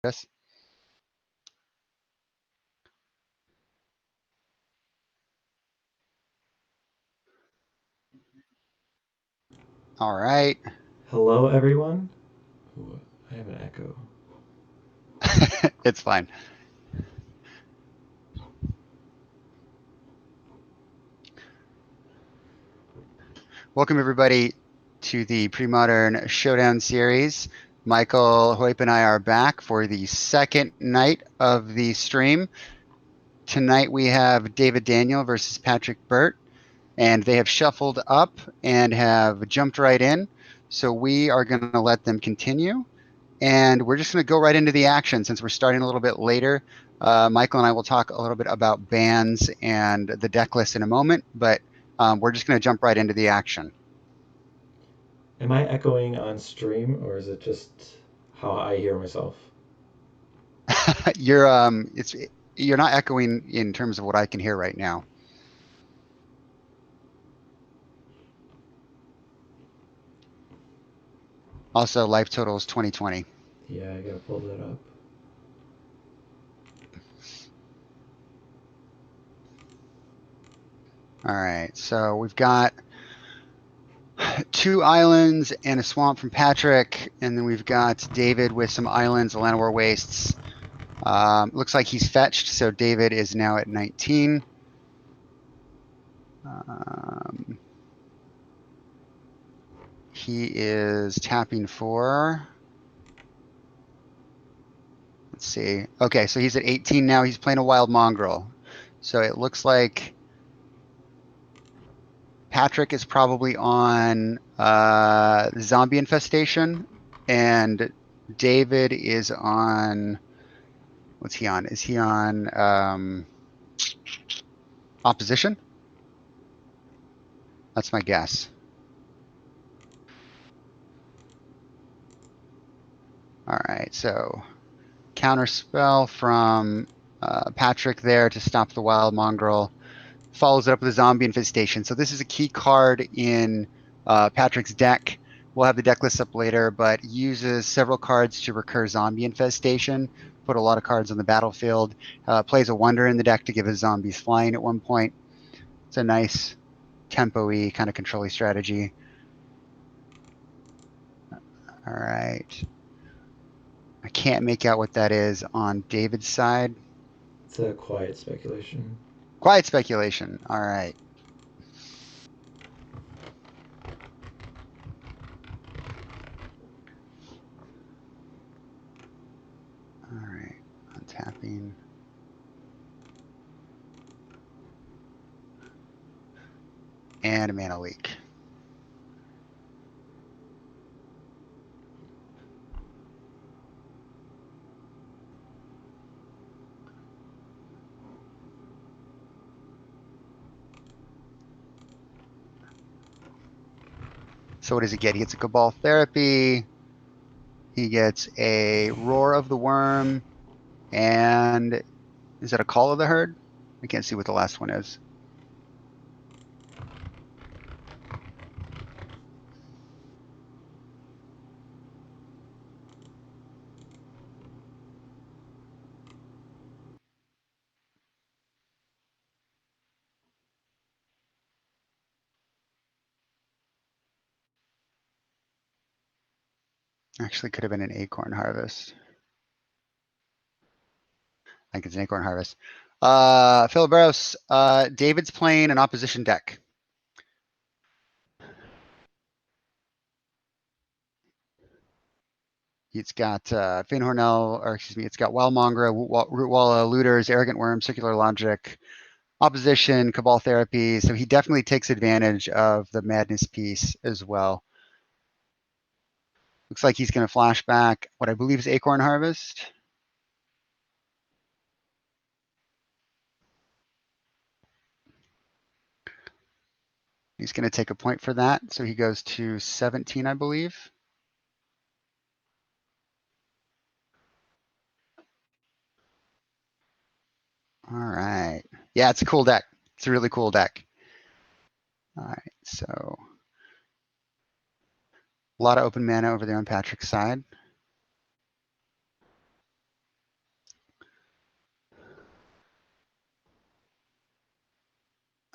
Yes. All right. Hello, everyone. Ooh, I have an echo. It's fine. Welcome, everybody, to the Premodern Showdown series. Michael Hoyp and I are back for the second night of the stream. Tonight we have David Daniel versus Patrick Burt, and they have shuffled up and have jumped right in. So we are going to let them continue. And we're just going to go right into the action since we're starting a little bit later. Michael and I will talk a little bit about bands and the deck list in a moment, but we're just going to jump right into the action. Am I echoing on stream, or is it just how I hear myself? You're not echoing in terms of what I can hear right now. Also, life total is 2020. Yeah, I gotta pull that up. All right, so we've got 2 islands and a swamp from Patrick, and then we've got David with some islands, Llanowar Wastes. Looks like he's fetched, so David is now at 19. He is tapping for, let's see. Okay, so he's at 18 now. He's playing a wild mongrel. So it looks like Patrick is probably on Zombie Infestation, and David is on, what's he on? Is he on Opposition? That's my guess. All right, so counter spell from Patrick there to stop the wild mongrel. Follows it up with a Zombie Infestation. So this is a key card in Patrick's deck. We'll have the deck list up later, but uses several cards to recur Zombie Infestation. Put a lot of cards on the battlefield. Plays a Wonder in the deck to give his zombies flying at one point. It's a nice tempo-y kind of control-y strategy. All right. I can't make out what that is on David's side. It's a quiet speculation. Quiet Speculation. All right. All right. Untapping. And a mana leak. So what does he get? He gets a Cabal Therapy. He gets a Roar of the Worm. And is that a Call of the Herd? I can't see what the last one is. Actually, could have been an Acorn Harvest. I think it's an Acorn Harvest. Phil Barros, David's playing an opposition deck. It's got Fane Hornell, or excuse me, it's got Wild Mongrel, Rootwalla, Looters, Arrogant Worm, Circular Logic, Opposition, Cabal Therapy. So he definitely takes advantage of the Madness piece as well. Looks like he's going to flashback what I believe is Acorn Harvest. He's going to take a point for that. So he goes to 17, I believe. All right. Yeah, it's a cool deck. It's a really cool deck. All right. So a lot of open mana over there on Patrick's side.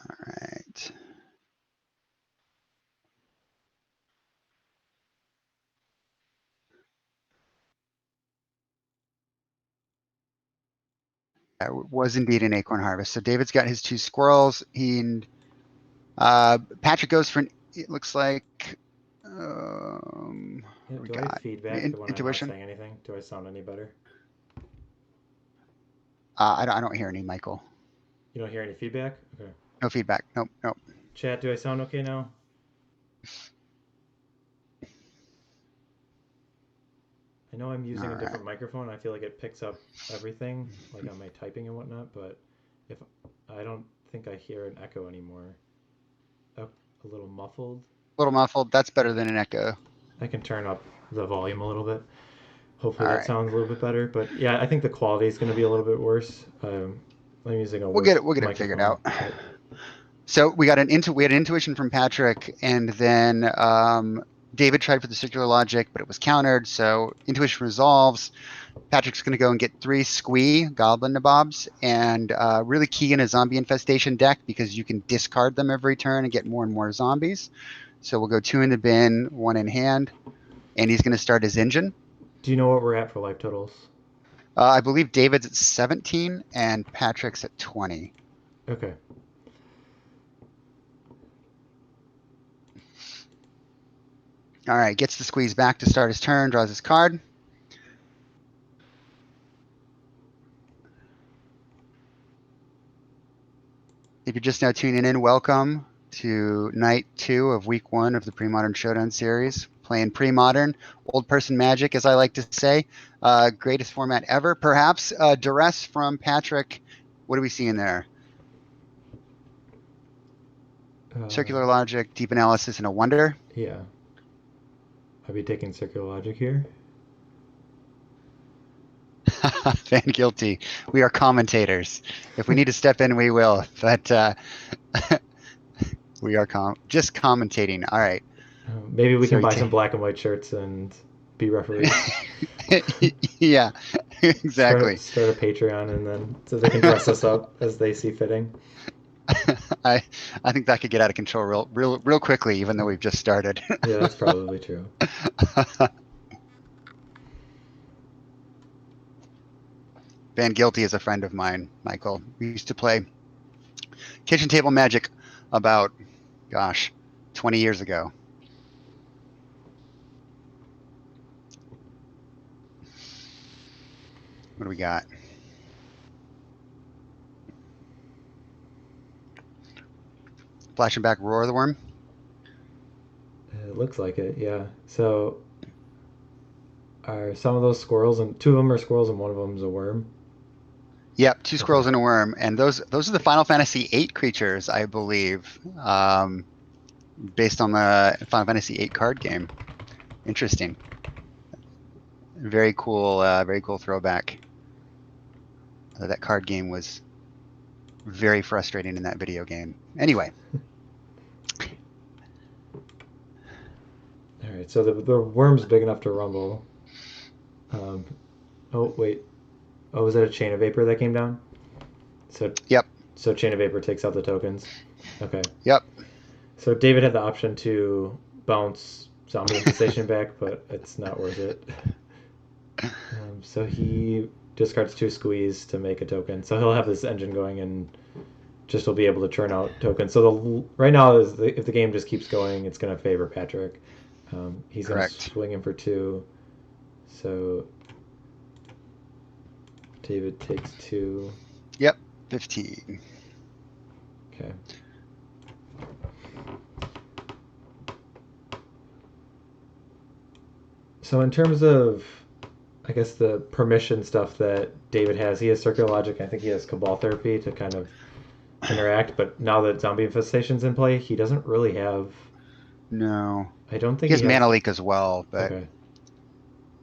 All right. That was indeed an acorn harvest. So David's got his 2 squirrels. Patrick goes for it looks like Yeah, what do we do I have got? feedback when I'm not Intuition. saying anything? Do I sound any better? I don't hear any, Michael. You don't hear any feedback? Okay. No feedback. Nope. Nope. Chat, do I sound okay now? I know I'm All using a right. different microphone. I feel like it picks up everything, like on my typing and whatnot, but if I don't think I hear an echo anymore. A little muffled. A little muffled. That's better than an echo. I can turn up the volume a little bit. Hopefully All that right. sounds a little bit better. But yeah, I think the quality is going to be a little bit worse. I'm using a We'll get worse it. We'll get it figured microphone, out. but So we had an intuition from Patrick, and then David tried for the circular logic, but it was countered. So intuition resolves. Patrick's going to go and get 3 squee goblin nabobs, and really key in a zombie infestation deck because you can discard them every turn and get more and more zombies. So we'll go 2 in the bin, 1 in hand, and he's going to start his engine. do you know what we're at for life totals? I believe David's at 17 and Patrick's at 20. Okay. All right, gets the squeeze back to start his turn, draws his card. If you're just now tuning in, welcome to night 2 of week 1 of the Premodern Showdown series. Playing Premodern, old person magic, as I like to say. Greatest format ever, perhaps. Duress from Patrick. What are we seeing there? Circular logic, deep analysis, and a wonder. Yeah. I'll be taking circular logic here. Fan guilty. We are commentators. If we need to step in, we will. But we are just commentating. All right. Maybe we So can buy some black and white shirts and be referees. yeah, exactly. Start a Patreon and then so they can dress us up as they see fitting. I I think that could get out of control real quickly, even though we've just started. Yeah, that's probably true. Van Guilty is a friend of mine, Michael. We used to play kitchen table magic about, gosh, 20 years ago. What do we got? Flashing back Roar of the Worm. It looks like it, yeah. So are some of those squirrels, and 2 of them are squirrels and 1 of them is a worm? Yep, 2 Okay. squirrels and a worm, and those are the Final Fantasy VIII creatures, I believe, based on the Final Fantasy VIII card game. Interesting. Very cool throwback. That card game was very frustrating in that video game. Anyway. All right, so the worm's big enough to rumble. Um, oh, wait. Oh, was that a chain of vapor that came down? So Yep. so chain of vapor takes out the tokens. Okay. Yep. So David had the option to bounce zombie infestation back, but it's not worth it. So he discards 2 squeeze to make a token. So he'll have this engine going and just will be able to churn out tokens. So right now, if the game just keeps going, it's going to favor Patrick. He's going to Correct. swing in for 2. So David takes 2. Yep. 15. Okay. So in terms of, I guess, the permission stuff that David has, he has circular logic. I think he has cabal therapy to kind of interact. But now that zombie infestation's in play, he doesn't really have. No. I don't think He he has Mana has. Leak as well, but Okay.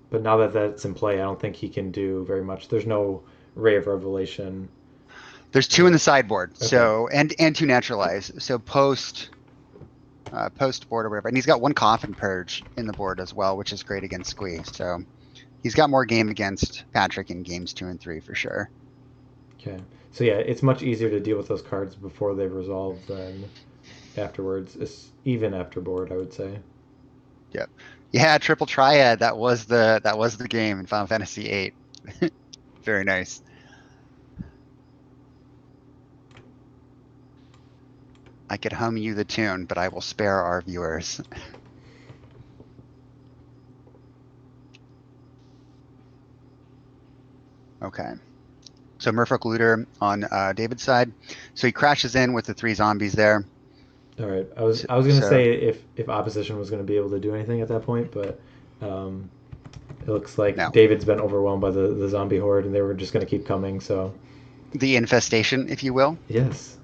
But now that that's in play, I don't think he can do very much. There's no Ray of Revelation. there's 2 in the sideboard. Okay. So and 2 naturalize. So post board or whatever. And he's got 1 Coffin Purge in the board as well, which is great against Squeeze. So he's got more game against Patrick in games 2 and 3 for sure. Okay. So yeah, it's much easier to deal with those cards before they've resolved than afterwards. It's even after board, I would say. Yep. Yeah, triple triad. That was the game in Final Fantasy VIII. Very nice. I could hum you the tune, but I will spare our viewers. Okay. So Merfolk Looter on David's side. So he crashes in with the three zombies there. All right, I was gonna So say if opposition was gonna be able to do anything at that point, but um, it looks like no. David's been overwhelmed by the zombie horde, and they were just gonna keep coming. So The infestation, if you will. yes,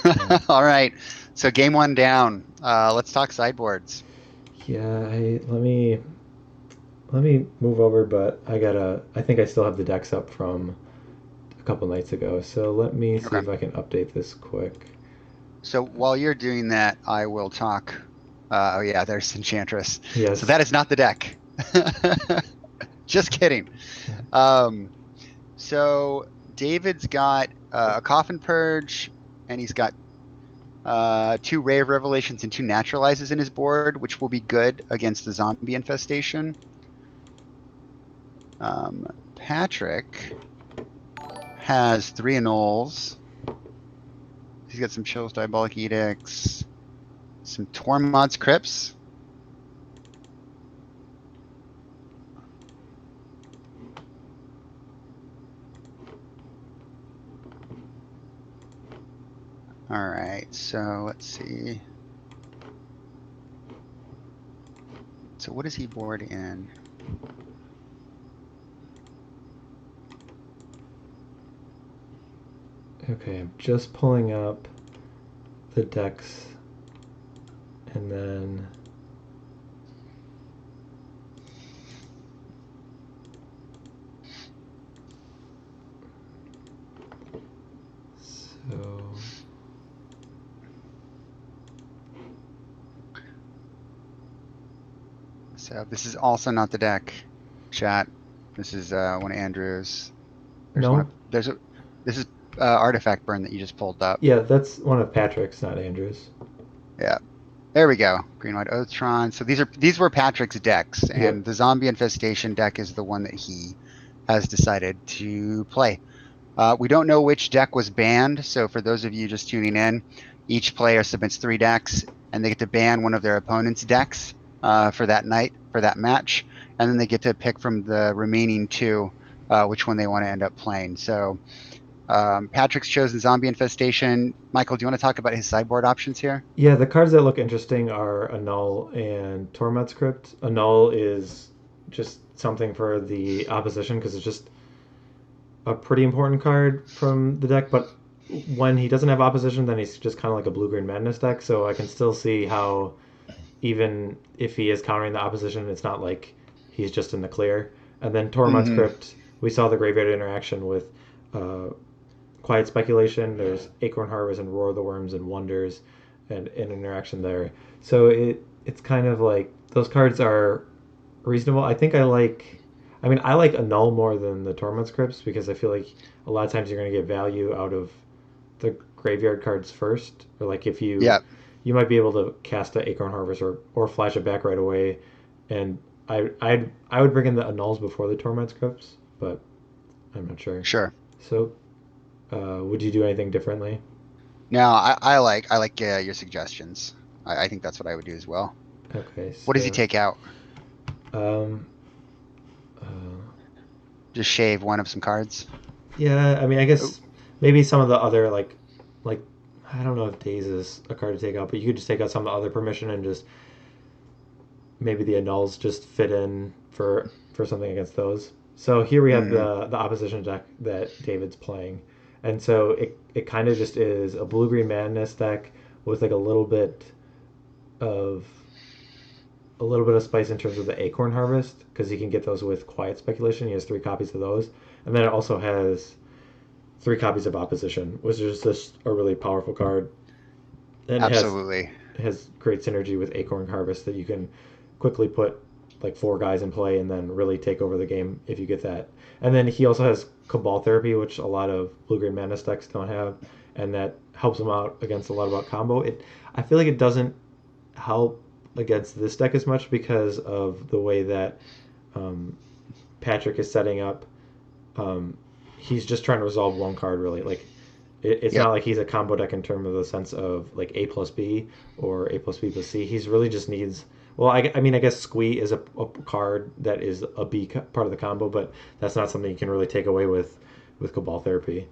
um, All right. So game one down. Let's talk sideboards. yeah. Let me move over, but I think I still have the decks up from a couple nights ago. So let me see Okay. if I can update this quick. So while you're doing that, I will talk. Oh yeah, there's Enchantress. So Yes. that is not the deck. Just kidding. Um, so David's got a Coffin Purge, and he's got two Ray of Revelations and two Naturalizes in his board, which will be good against the Zombie Infestation. Patrick has three Annuls. He's got some Chills, Diabolic Edicts, some Tormod's Crypts. All right, so let's see. So what is he board in? Okay, I'm just pulling up the decks, and then so So this is also not the deck, chat. This is one of Andrew's. There's one of no, this is Artifact Burn that you just pulled up. yeah, that's one of Patrick's, not Andrew's. Yeah. There we go. Green White Oathtron. So these were Patrick's decks, Yep. and the Zombie Infestation deck is the one that he has decided to play. We don't know which deck was banned, so for those of you just tuning in, each player submits three decks, and they get to ban one of their opponent's decks for that night, for that match, and then they get to pick from the remaining two which one they want to end up playing. So Patrick's chosen Zombie Infestation. Michael, do you want to talk about his sideboard options here? Yeah, the cards that look interesting are Annul and Tormod's Crypt. Annul is just something for the opposition because it's just a pretty important card from the deck, but when he doesn't have opposition, then he's just kind of like a blue green madness deck. So I can still see how, even if he is countering the opposition, it's not like he's just in the clear. And then Tormod's Mm-hmm. Crypt, we saw the graveyard interaction with uh, Quiet Speculation. There's Acorn Harvest and Roar of the Worms and Wonders, and an interaction there. So it's kind of like those cards are reasonable. I like Annul more than the Torment Scripts because I feel like a lot of times you're going to get value out of the graveyard cards first, or like if Yeah, you might be able to cast an Acorn Harvest or flash it back right away, and I would bring in the Annuls before the Torment Scripts, but I'm not sure. sure. So, would you do anything differently? No, I like your suggestions. I think that's what I would do as well. Okay, What does he so take out? um, uh, Just shave one of some cards? yeah, I mean, I Oh, guess maybe some of the other like I don't know if Daze is a card to take out, but you could just take out some of the other permission and just maybe the annuls just fit in for something against those. So here we have mm, the opposition deck that David's playing, and so it kind of just is a blue green madness deck with like of a little bit of spice in terms of the acorn harvest because he can get those with quiet speculation. He has three copies of those, and then it also has three copies of opposition, which is just a really powerful card and absolutely. has great synergy with Acorn Harvest that you can quickly put like four guys in play and then really take over the game if you get that. And then he also has Cabal therapy, which a lot of blue-green mana decks don't have, and that helps them out against a lot about combo. I feel like it doesn't help against this deck as much because of the way that um, Patrick is setting up. Um, he's just trying to resolve one card really. Like it's Yep, not like he's a combo deck in terms of the sense of like A plus B or A plus B plus C. He's really just needs. Well, I mean, I guess Squee is a card that is a part of the combo, but that's not something you can really take away with Cabal Therapy.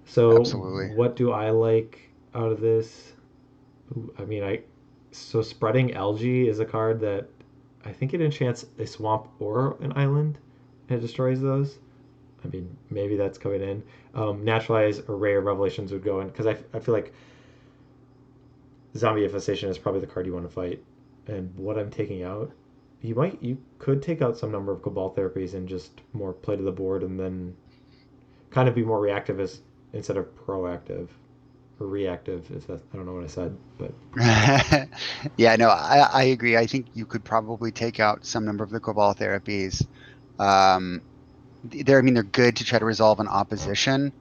So, absolutely. what do I like out of this? I mean, I so spreading algae is a card that I think it enchants a swamp or an island, and it destroys those. I mean, maybe that's coming in. Naturalize Array of Revelations would go in because I feel like Zombie Infestation is probably the card you want to fight. And what I'm taking out, you could take out some number of Cabal therapies and just more play to the board and then kind of be more reactive as instead of proactive or reactive. If that I don't know what I said, but Yeah, no, I agree. I think you could probably take out some number of the Cabal therapies. Um, I mean, they're good to try to resolve an opposition.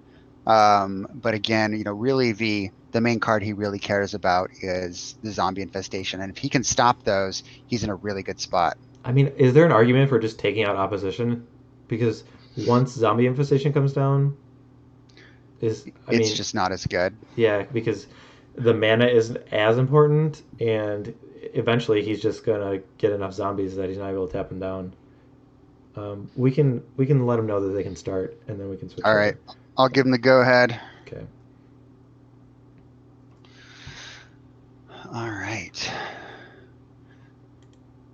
But again, really the main card he really cares about is the zombie infestation. And if he can stop those, he's in a really good spot. I mean, is there an argument for just taking out opposition? Because once Zombie Infestation comes down, I It's mean, just not as good. yeah, because the mana isn't as important, and eventually he's just gonna get enough zombies that he's not able to tap them down. We can let him know that they can start, and then we can switch All over. right, I'll give him the go ahead. Okay. All right.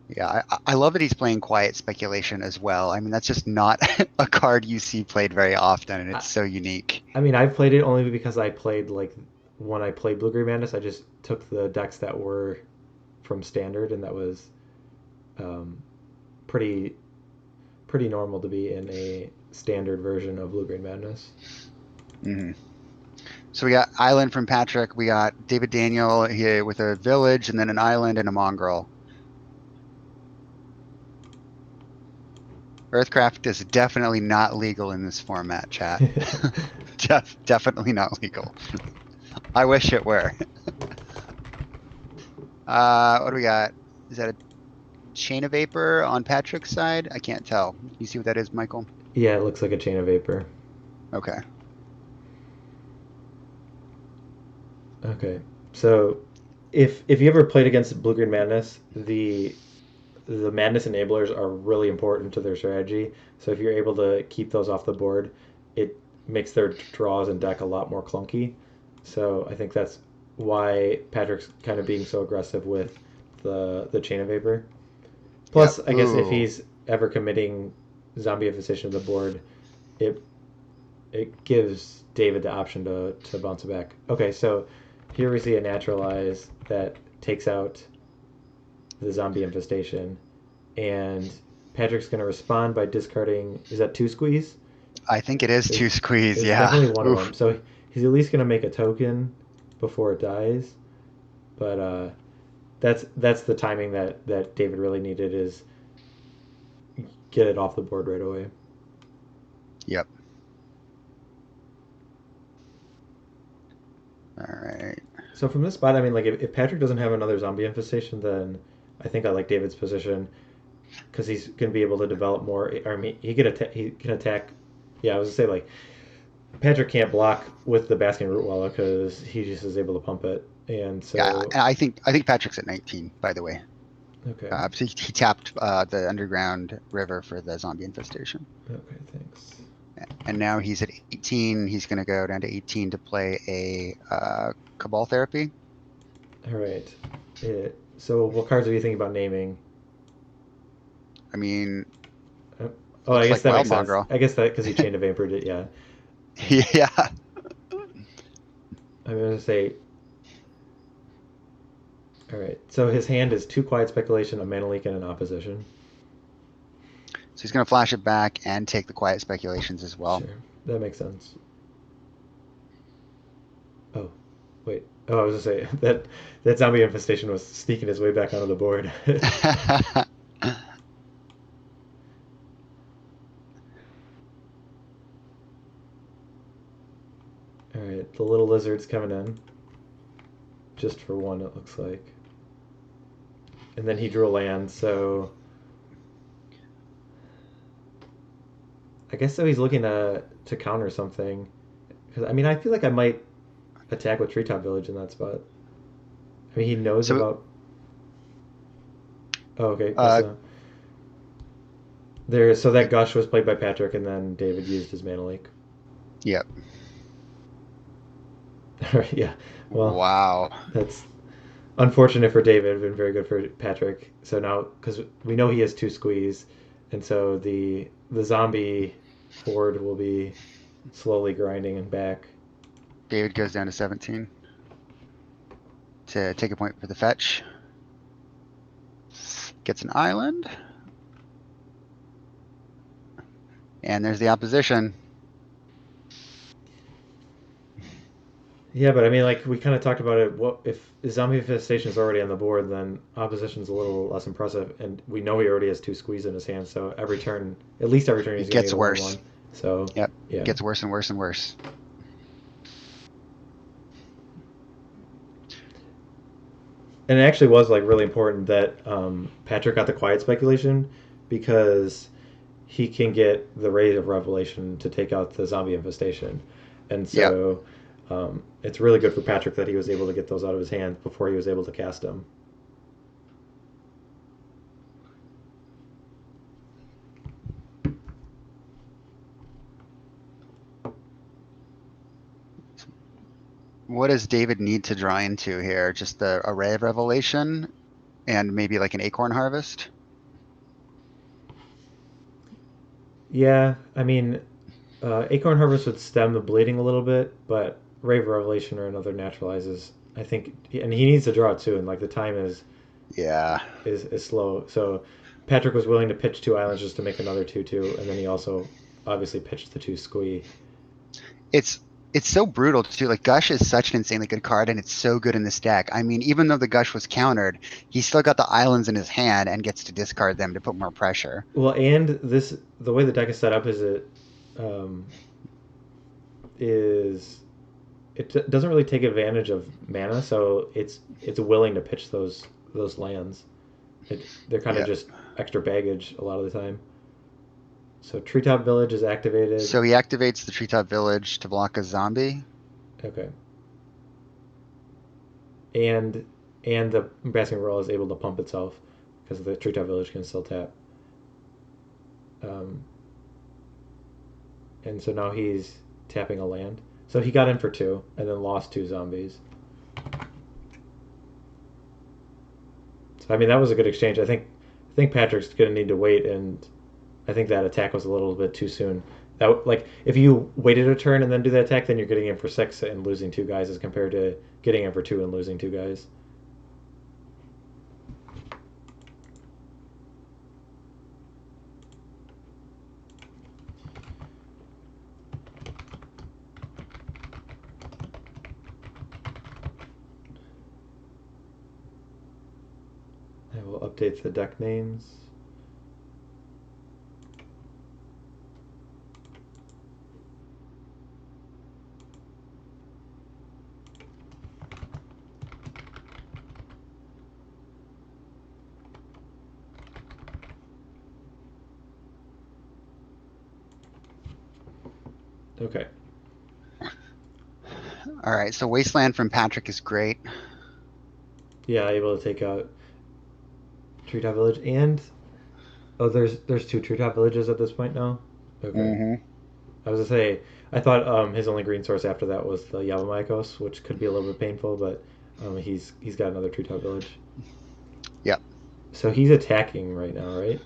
Yeah, I love that he's playing Quiet Speculation as well. I mean, that's just not a card you see played very often, and I, it's so unique. I mean, I've played it only because I played like when I played Blue Green Madness, I just took the decks that were from standard, and that was um, pretty pretty normal to be in a standard version of Blue Green Madness. Hmm. So we got Island from Patrick. We got David Daniel here with a village, and then an island and a mongrel. Earthcraft is definitely not legal in this format, chat. Definitely not legal. I wish it were. What do we got? Is that a chain of vapor on Patrick's side? I can't tell. You see what that is, Michael? Yeah, it looks like a chain of vapor. Okay. Okay, so if you ever played against Blue Green Madness, the Madness enablers are really important to their strategy. So if you're able to keep those off the board, it makes their draws and deck a lot more clunky. So I think that's why Patrick's kind of being so aggressive with the Chain of Vapor. Yep. Plus, I guess if Ooh. he's ever committing Zombie Infestation to the board, it it gives David the option to bounce it back. Okay, so here we see a naturalize that takes out the zombie infestation, and Patrick's going to respond by discarding. Is that two squeeze? I think it is two It's, squeeze. it's Yeah. definitely one of Oof. them. So he's at least going to make a token before it dies. But that's the timing that David really needed is get it off the board right away. Yep. All right. So from this spot, I mean, like if Patrick doesn't have another zombie infestation, then I think I like David's position because he's going to be able to develop more. I mean, he can attack. Yeah, I was gonna say like Patrick can't block with the Basking Root Walla because he just is able to pump it, and Yeah, so and I think Patrick's at 19, by the way. okay, So he tapped the underground river for the zombie infestation. okay, thanks. And now he's at 18. He's going to go down to 18 to play a Cabal Therapy. All right. So what cards are you thinking about naming? I mean, Uh, Oh, I looks guess like that Wild makes sense. Mongrel. I guess that because he chained a vapor, did yeah. Yeah. I'm gonna say. All right. So his hand is two quiet speculation, a mana leak, and an opposition. So he's going to flash it back and take the Quiet Speculations as well. Sure, that makes sense. Oh, wait. Oh, I was gonna say that zombie infestation was sneaking his way back onto the board. wizards coming in. Just for one, it looks like. And then he drew a land, so I guess so he's looking to counter something. Because I mean, I feel like I might attack with Treetop Village in that spot. I mean, he knows So, about. Oh, okay. uh, So that Gush was played by Patrick, and then David used his Mana Leak. yep. All right, yeah. Well, Wow. that's unfortunate for David, been very good for Patrick. So now, because we know he has two squeeze, and so the zombie horde will be slowly grinding and back. David goes down to 17 to take a point for the fetch. Gets an island. And there's the opposition. Yeah, but I mean, like we kind of talked about it. What if Zombie Infestation is already on the board? Then opposition's a little less impressive, and we know he already has two squeeze in his hand. So every turn, at least every turn, he's It gonna gets get a 1/1. worse. So Yep. It yeah, gets worse and worse and worse. and it actually was like really important that Patrick got the quiet speculation because he can get the Ray of Revelation to take out the Zombie Infestation, and Yep. so it's really good for Patrick that he was able to get those out of his hand before he was able to cast them. What does David need to draw into here? Just the Array of Revelation and maybe like an Acorn Harvest? Yeah, I mean, Acorn Harvest would stem the bleeding a little bit, but Rave Revelation or another naturalizes. I think, and he needs to draw it too, and like the time Yeah. is slow. So Patrick was willing to pitch two islands just to make another 2/2, and then he also obviously pitched the two squee. It's it's so brutal too. Like Gush is such an insanely good card, and it's so good in this deck. I mean, even though the Gush was countered, he still got the islands in his hand and gets to discard them to put more pressure. Well, and the way the deck is set up um, is doesn't really take advantage of mana, so it's willing to pitch those lands. They're kind of Yeah. just extra baggage a lot of the time. So Treetop Village is activated. So he activates the Treetop Village to block a zombie. Okay. And the Basking Roll is able to pump itself because the Treetop Village can still tap. Um, and so now he's tapping a land. So he got in for two and then lost two zombies. So I mean that was a good exchange. I think Patrick's gonna need to wait, and I think that attack was a little bit too soon. That like if you waited a turn and then do that attack, then you're getting in for six and losing two guys as compared to getting in for two and losing two guys. I will update the deck names. Okay. All right. So Wasteland from Patrick is great. Yeah, able to take out Treetop Village and oh, there's two Treetop Villages at this point now. Okay. Hmm. I was gonna say I thought his only green source after that was the Yavimikos, which could be a little bit painful, but he's got another Treetop Village. Yep. So he's attacking right now, right?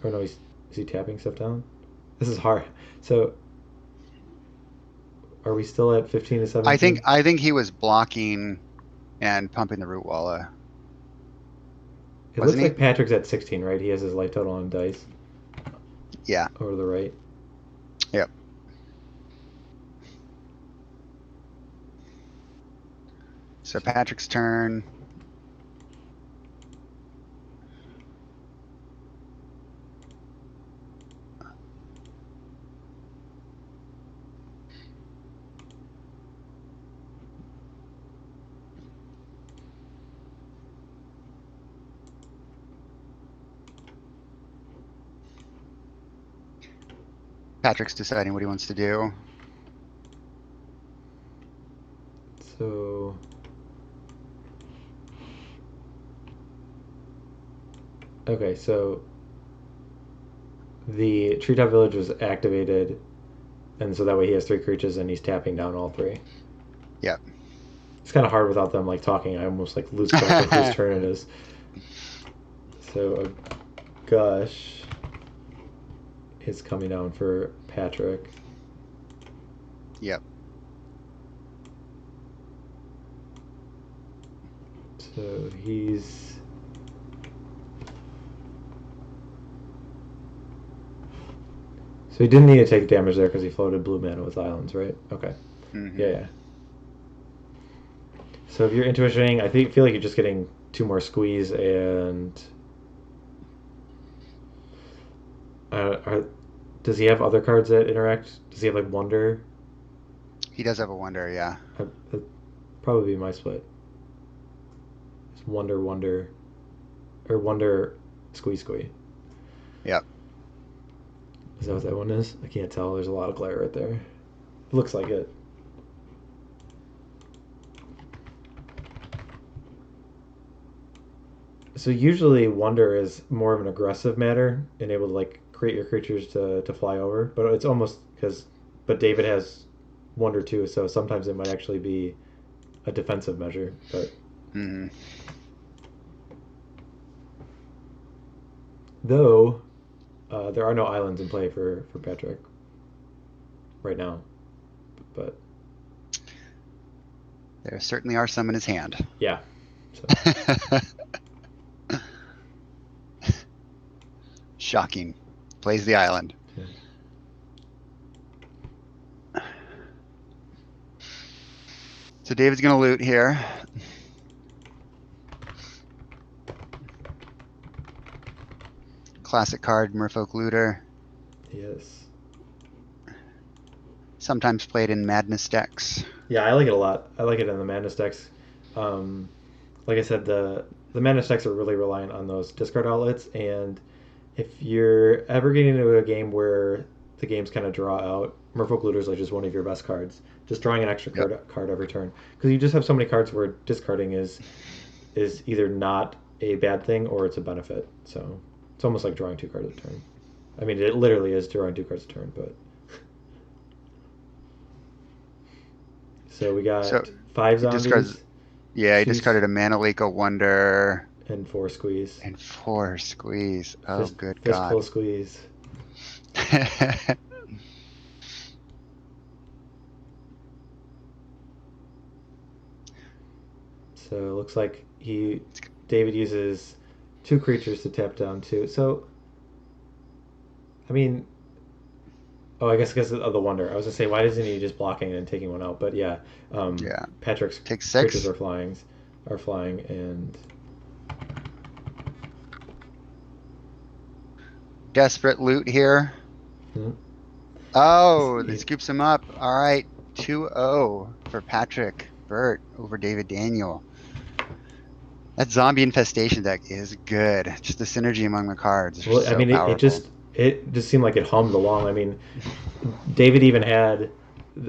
Or no, is he tapping stuff down? This is hard. So are we still at 15 to I think 17? I think he was blocking and pumping the Root Walla, It wasn't looks he? like Patrick's at 16, right? He has his life total on dice Yeah. over to the right. Yep. So Patrick's turn. Patrick's deciding what he wants to do. So okay, so the treetop village was activated, and so that way he has 3 creatures and he's tapping down all 3. Yep. It's kind of hard without them like talking. I almost like lose track of whose turn it is. So a gush is coming down for Patrick. Yep. So he's so he didn't need to take damage there because he floated blue mana with islands, right? Okay. Mm-hmm. Yeah. So if you're intuitioning, I feel like you're just getting 2 more squeeze and does he have other cards that interact? Does he have like Wonder? He does have a wonder, yeah. That'd probably be my split. It's Wonder, or Wonder, Squee. Yep. Is that what that one is? I can't tell. There's a lot of glare right there. It looks like it. So usually Wonder is more of an aggressive matter and able to like create your creatures to fly over, but it's almost but David has Wonder too, so sometimes it might actually be a defensive measure. But Mm-hmm. though there are no islands in play for Patrick right now, but There certainly are some in his hand. yeah. So Shocking. Plays the island. yeah. So David's going to loot here. Classic card, Merfolk Looter. Yes. Sometimes played in Madness decks. Yeah, I like it a lot. I like it in the Madness decks. Like I said, the Madness decks are really reliant on those discard outlets, and if you're ever getting into a game where the games kind of draw out, Merfolk Looter is like just one of your best cards. Just drawing an extra card every turn, because you just have so many cards where discarding is either not a bad thing or it's a benefit. So it's almost like drawing 2 cards a turn. I mean, it literally is drawing 2 cards a turn, but. So we got 5 zombies. He discarded a Mana Leak, a Wonder, and 4 squeeze. And 4 squeeze. Oh, good God. Fistful squeeze. So it looks like David uses 2 creatures to tap down 2. So, I mean, I guess because of the Wonder. I was gonna say, why isn't he just blocking and taking one out? But yeah, Patrick's Take 6. creatures are flying, and desperate loot here. Hmm. Oh, he scoops him up. All right, 2-0 for Patrick Burt over David Daniel. That Zombie Infestation deck is good. Just the synergy among the cards. Well, I mean, it just seemed like it hummed along. I mean, David even had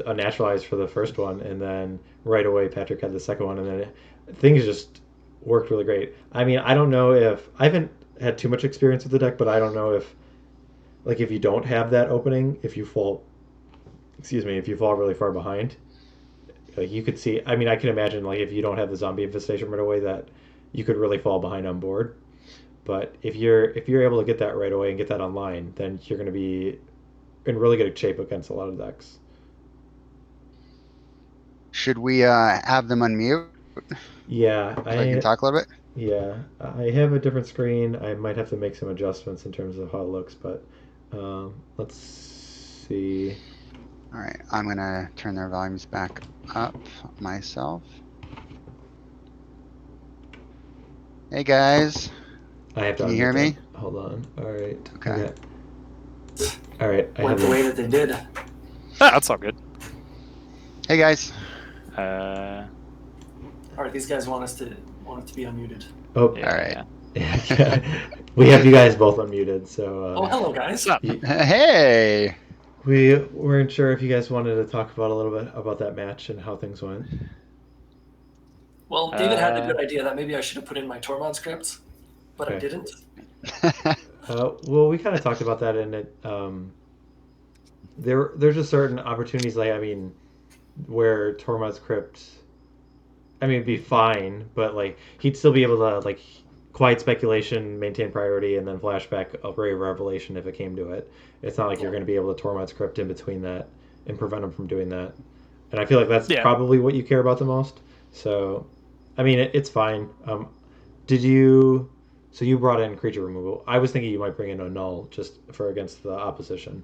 a naturalized for the first one, and then right away Patrick had the second one, and then things just worked really great. I mean, I don't know if I haven't had too much experience with the deck, but I don't know if you don't have that opening, if you fall really far behind, you could see. I mean, I can imagine like if you don't have the Zombie Infestation right away, that you could really fall behind on board. But if you're able to get that right away and get that online, then you're going to be in really good shape against a lot of decks. Should we have them unmute? Yeah, so I can talk a little bit. Yeah, I have a different screen. I might have to make some adjustments in terms of how it looks, but let's see. All right, I'm gonna turn their volumes back up myself. Hey guys. I have to. Can you hear me? Hold on. All right. Okay. All right. Went the way that they did. That's all good. Hey guys. All right, these guys want to be unmuted. Oh, yeah, all right. Yeah. We have you guys both unmuted, so. Hello, guys. Hey. We weren't sure if you guys wanted to talk about a little bit about that match and how things went. Well, David had the good idea that maybe I should have put in my Tormod scripts, but I Okay. didn't. Well, we kind of talked about that in it. There's just certain opportunities, like, I mean, where Tormod's crypt, I mean, it'd be fine, but like he'd still be able to like quiet speculation, maintain priority, and then flashback a Ray of Revelation if it came to it. It's not like you're Yeah. going to be able to Tormod's crypt in between that and prevent him from doing that. And I feel like that's Yeah. probably what you care about the most. So, I mean, it's fine. Did you? So you brought in creature removal. I was thinking you might bring in a null just for against the opposition.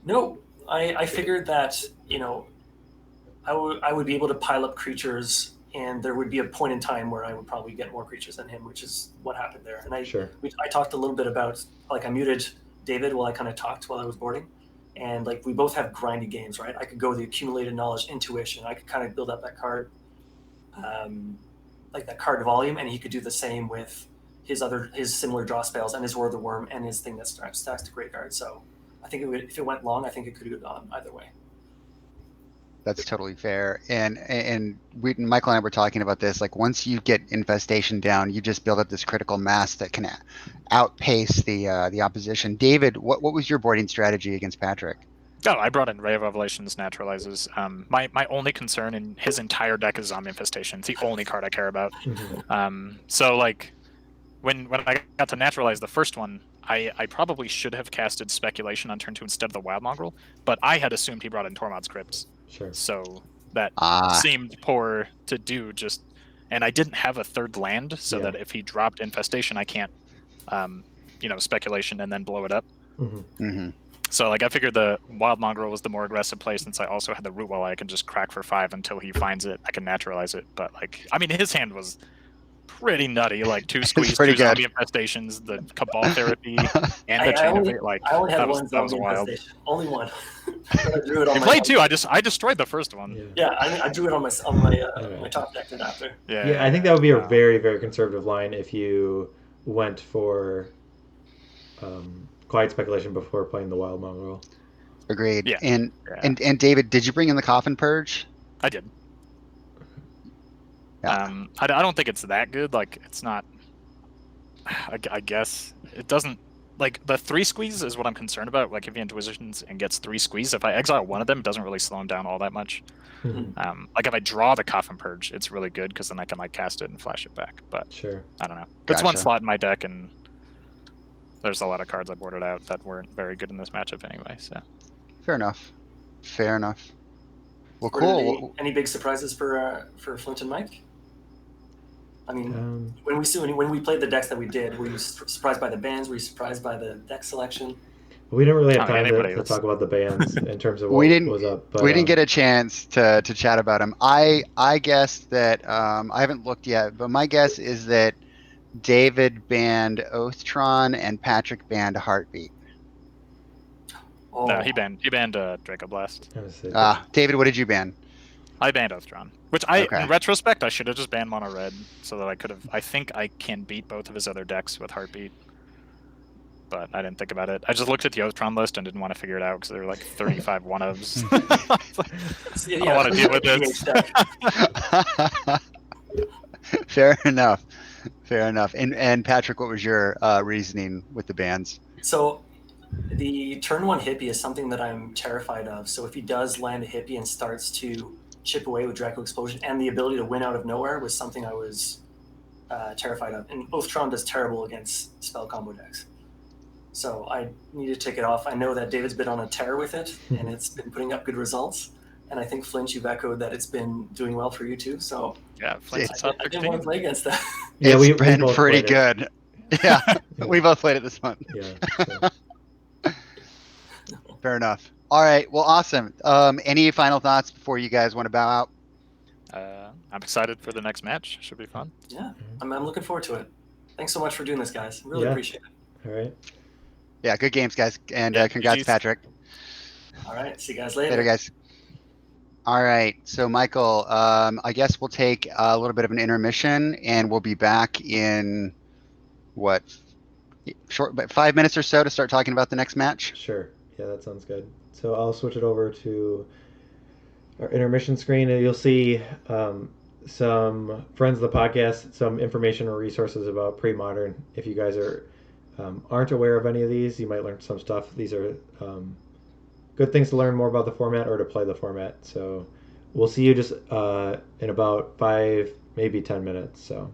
No, I figured that, I would be able to pile up creatures, and there would be a point in time where I would probably get more creatures than him, which is what happened there. And Sure. I talked a little bit about, like, I muted David while I kind of talked while I was boarding, and like we both have grindy games, right? I could go the accumulated knowledge, intuition. I could kind of build up that card, like that card volume, and he could do the same with his similar draw spells and his Word of the Worm and his thing that stacks to graveyard. So I think if it went long, I think it could have gone either way. That's totally fair. And Michael and I were talking about this. Like once you get infestation down, you just build up this critical mass that can outpace the opposition. David, what was your boarding strategy against Patrick? Oh, I brought in Ray of Revelations, Naturalizes. My only concern in his entire deck is Zombie Infestation. It's the only card I care about. So like when I got to naturalize the first one, I probably should have casted Speculation on turn 2 instead of the Wild Mongrel, but I had assumed he brought in Tormod's Crypts. Sure. So that seemed poor to do, and I didn't have a third land, so that if he dropped Infestation, I can't, Speculation and then blow it up. So like I figured the Wild Mongrel was the more aggressive play, since I also had the Root Wall I can just crack for 5 until he finds it. I can naturalize it, but like I mean his hand was pretty nutty, like 2 squeeze, 2 Zombie Infestations, the Cabal Therapy, and the Chain of It. Like I only had one that was Zombie wild. Infestation, only one. I drew it on You my played 2. I destroyed the first one. Yeah, I drew it on my top deck after. Yeah, I think that would be a very, very conservative line if you went for Quiet Speculation before playing the Wild Mongrel. Agreed. Yeah. And David, did you bring in the Coffin Purge? I did. Yeah. I don't think it's that good. Like it's not. I guess it doesn't. Like the 3 squeeze is what I'm concerned about. Like if he intuitions and gets 3 squeeze, if I exile one of them, it doesn't really slow him down all that much. Like if I draw the Coffin Purge, it's really good because then I can like cast it and flash it back. But sure, I don't know. It's one slot in my deck, and there's a lot of cards I boarded out that weren't very good in this matchup anyway. So fair enough. Well, cool. Any big surprises for Flint and Mike? I mean, when we played the decks that we did, were you surprised by the bans? Were you surprised by the deck selection? We didn't really have time to talk about the bans in terms of what was up. But, we didn't get a chance to chat about them. I guessed that I haven't looked yet, but my guess is that David banned Oahtron and Patrick banned Heartbeat. Oh. No, he banned Draco Blast. David, what did you ban? I banned Oahtron, which in retrospect, I should have just banned Mono Red so that I could have. I think I can beat both of his other decks with Heartbeat, but I didn't think about it. I just looked at the Oahtron list and didn't want to figure it out because there were like 35 one-ofs. I don't want to deal with this. Fair enough. And Patrick, what was your reasoning with the bans? So the turn 1 hippie is something that I'm terrified of. So if he does land a hippie and starts to chip away with Draco Explosion, and the ability to win out of nowhere was something I was terrified of. And Oahtron does terrible against spell combo decks. So I need to take it off. I know that David's been on a tear with it, and it's been putting up good results. And I think, Flint, you've echoed that it's been doing well for you too. So yeah, Flint's I didn't want to play against that. Yeah, we've been pretty good. Yeah, we both played it this month. Yeah. Fair enough. All right. Well, awesome. Any final thoughts before you guys want to bow out? I'm excited for the next match. Should be fun. Yeah, I'm looking forward to it. Thanks so much for doing this, guys. Really appreciate it. All right. Yeah, good games, guys. And congrats, Patrick. All right. See you guys later. Later, guys. All right. So, Michael, I guess we'll take a little bit of an intermission, and we'll be back in, short, 5 minutes or so to start talking about the next match? Sure. Yeah, that sounds good. So I'll switch it over to our intermission screen, and you'll see some friends of the podcast, some information or resources about Premodern. If you guys aren't aware of any of these, you might learn some stuff. These are good things to learn more about the format or to play the format. So we'll see you just in about 5, maybe 10 minutes. So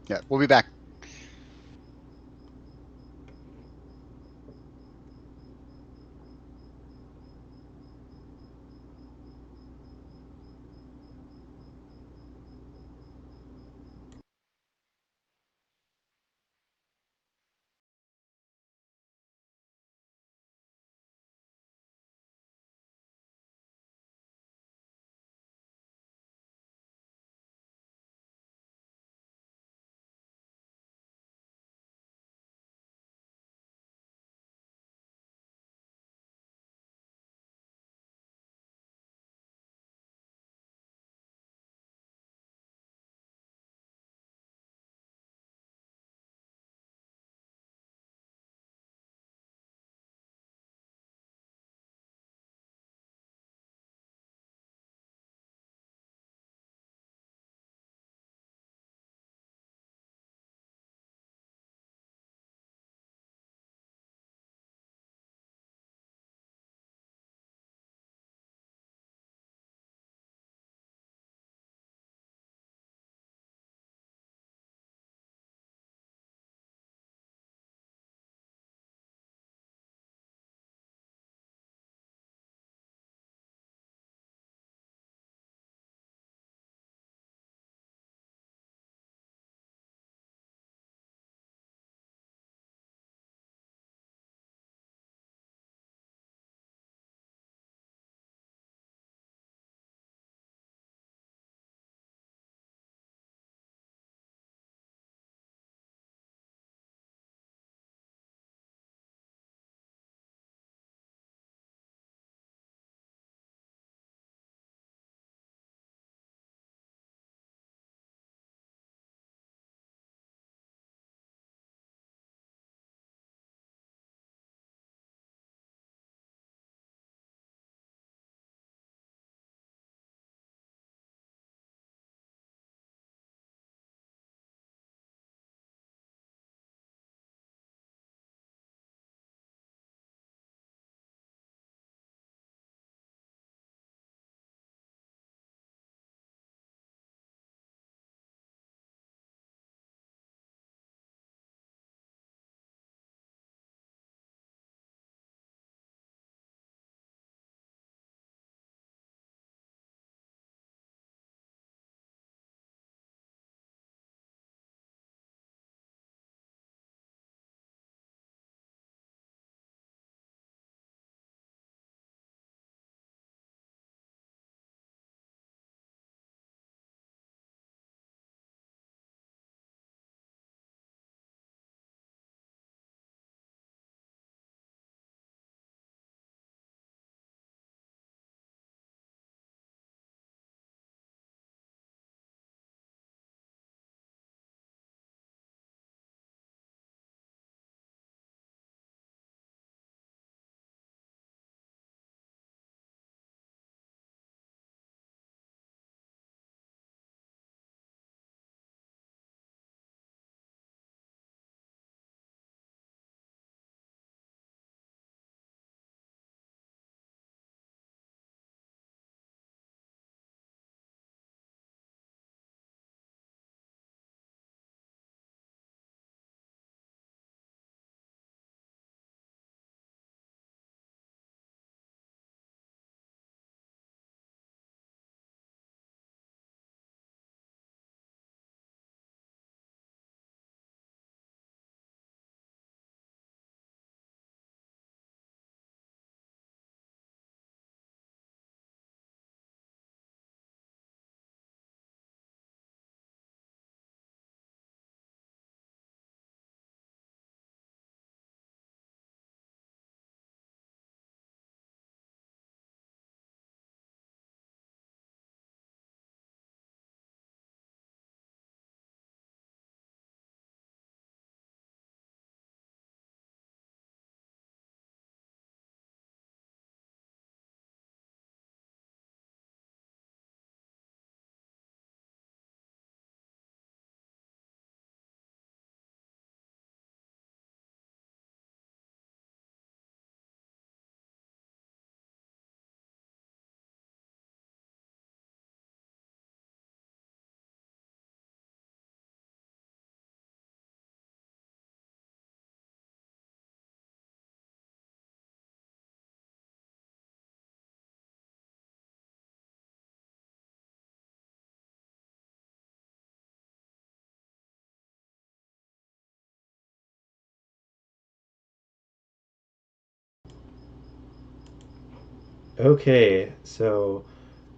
Yeah, we'll be back. Okay, so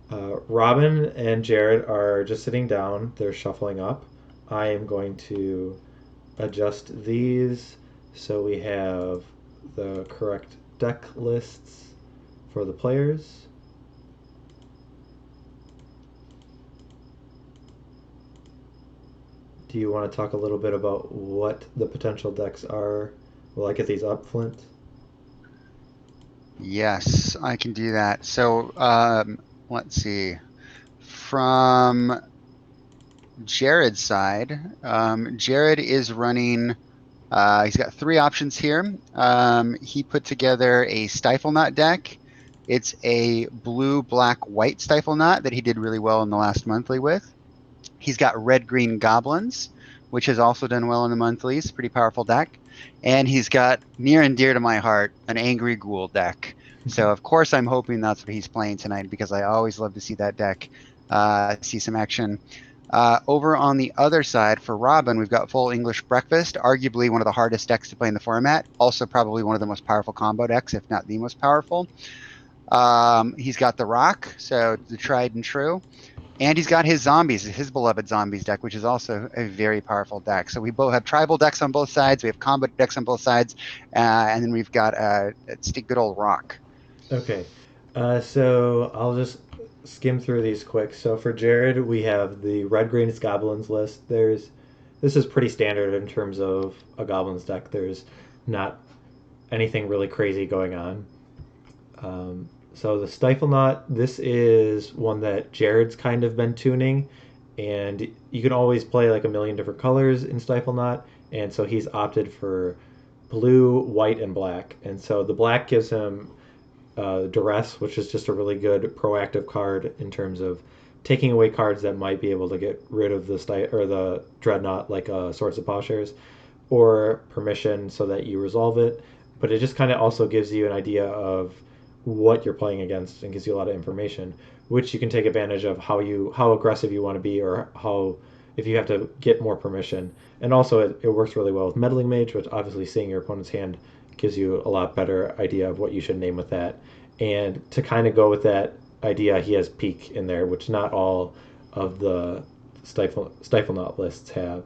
Robin and Jared are just sitting down. They're shuffling up. I am going to adjust these so we have the correct deck lists for the players. Do you want to talk a little bit about what the potential decks are? Will I get these up, Flint? Yes, I can do that. So, let's see. From Jared's side, Jared is running. He's got three options here. He put together a StifleNought deck. It's a blue, black, white StifleNought that he did really well in the last monthly with. He's got red green goblins, which has also done well in the monthlies. Pretty powerful deck. And he's got near and dear to my heart an angry ghoul deck. So of course I'm hoping that's what he's playing tonight because I always love to see that deck see some action. Over on the other side for Robin, we've got Full English Breakfast, arguably one of the hardest decks to play in the format. Also probably one of the most powerful combo decks, if not the most powerful. He's got the Rock, so the tried and true. And he's got his zombies, his beloved zombies deck, which is also a very powerful deck. So we both have tribal decks on both sides. We have combo decks on both sides. And then we've got it's the good old Rock. Okay, so I'll just skim through these quick. So for Jared, we have the red greens goblins list. This is pretty standard in terms of a goblins deck. There's not anything really crazy going on. So the StifleNought, this is one that Jared's kind of been tuning, and you can always play like a million different colors in StifleNought, and so he's opted for blue, white, and black. And so the black gives him Duress, which is just a really good proactive card in terms of taking away cards that might be able to get rid of the Dreadnought, like Swords of Plowshares, or Permission, so that you resolve it. But it just kind of also gives you an idea of what you're playing against and gives you a lot of information, which you can take advantage of how aggressive you want to be, or how if you have to get more permission. And also it works really well with Meddling Mage, which obviously seeing your opponent's hand gives you a lot better idea of what you should name with that. And to kind of go with that idea, he has Peak in there, which not all of the StifleNought lists have.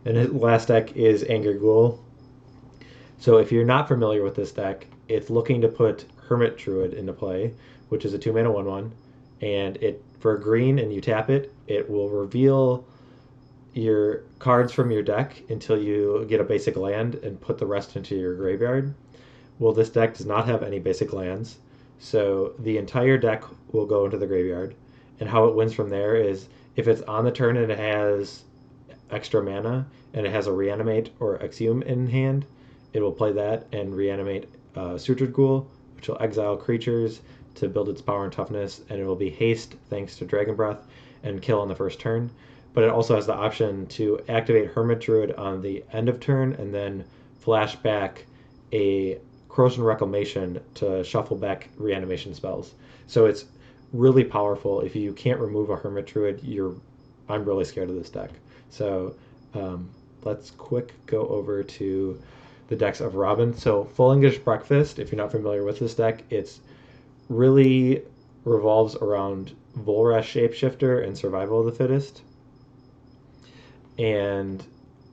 And his last deck is Angry Ghoul. So if you're not familiar with this deck, it's looking to put Hermit Druid into play, which is a 2-mana 1/1, and it for a green and you tap it, it will reveal your cards from your deck until you get a basic land and put the rest into your graveyard. Well, this deck does not have any basic lands, so the entire deck will go into the graveyard. And how it wins from there is if it's on the turn and it has extra mana and it has a Reanimate or Exhume in hand, it will play that and reanimate Sutured Ghoul, which will exile creatures to build its power and toughness, and it will be haste thanks to Dragon Breath and kill on the first turn. But it also has the option to activate Hermit Druid on the end of turn and then flash back a Corrosion Reclamation to shuffle back reanimation spells. So it's really powerful. If you can't remove a Hermit Druid, I'm really scared of this deck. So let's quick go over to the decks of Robin. So Full English Breakfast, if you're not familiar with this deck, it's really revolves around Volrash Shapeshifter and Survival of the Fittest. And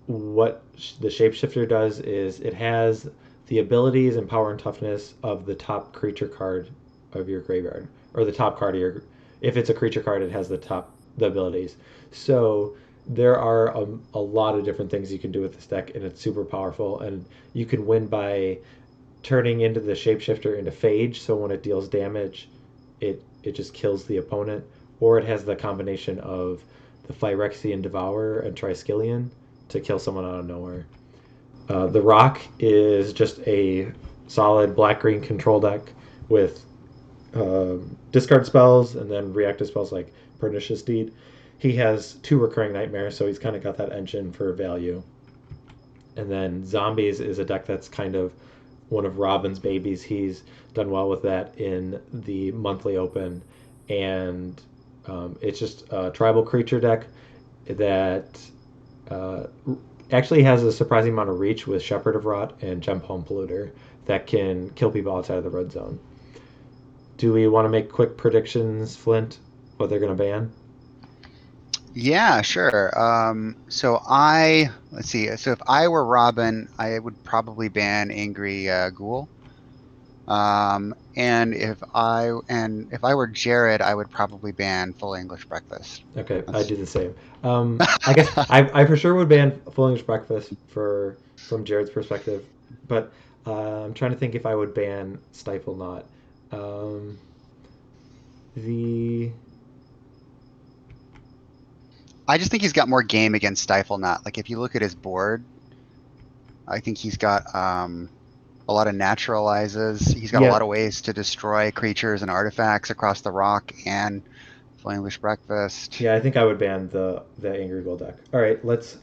what the Shapeshifter does is it has the abilities and power and toughness of the top creature card of your graveyard, or the top card of your. If it's a creature card, it has the abilities. So there are a lot of different things you can do with this deck, and it's super powerful. And you can win by turning into the Shapeshifter into Phage, so when it deals damage, it just kills the opponent. Or it has the combination of the Phyrexian Devourer and Triskelion to kill someone out of nowhere. The Rock is just a solid black-green control deck with discard spells and then reactive spells like Pernicious Deed. He has 2 recurring nightmares, so he's kind of got that engine for value. And then Zombies is a deck that's kind of one of Robin's babies. He's done well with that in the monthly open. And it's just a tribal creature deck that actually has a surprising amount of reach with Shepherd of Rot and Gempalm Polluter that can kill people outside of the red zone. do we want to make quick predictions, Flint, what they're going to ban? Yeah, sure. Let's see. So if I were Robin, I would probably ban Angry Ghoul. And if I were Jared, I would probably ban Full English Breakfast. Okay, I'd do the same. I guess I for sure would ban Full English Breakfast from Jared's perspective, but I'm trying to think if I would ban StifleNought. Um, the I just think he's got more game against StifleNought. Like if you look at his board, I think he's got a lot of naturalizes. He's got a Yeah. lot of ways to destroy creatures and artifacts across the rock and Full English Breakfast. Yeah, I think I would ban the Angry Gold deck. All right, let's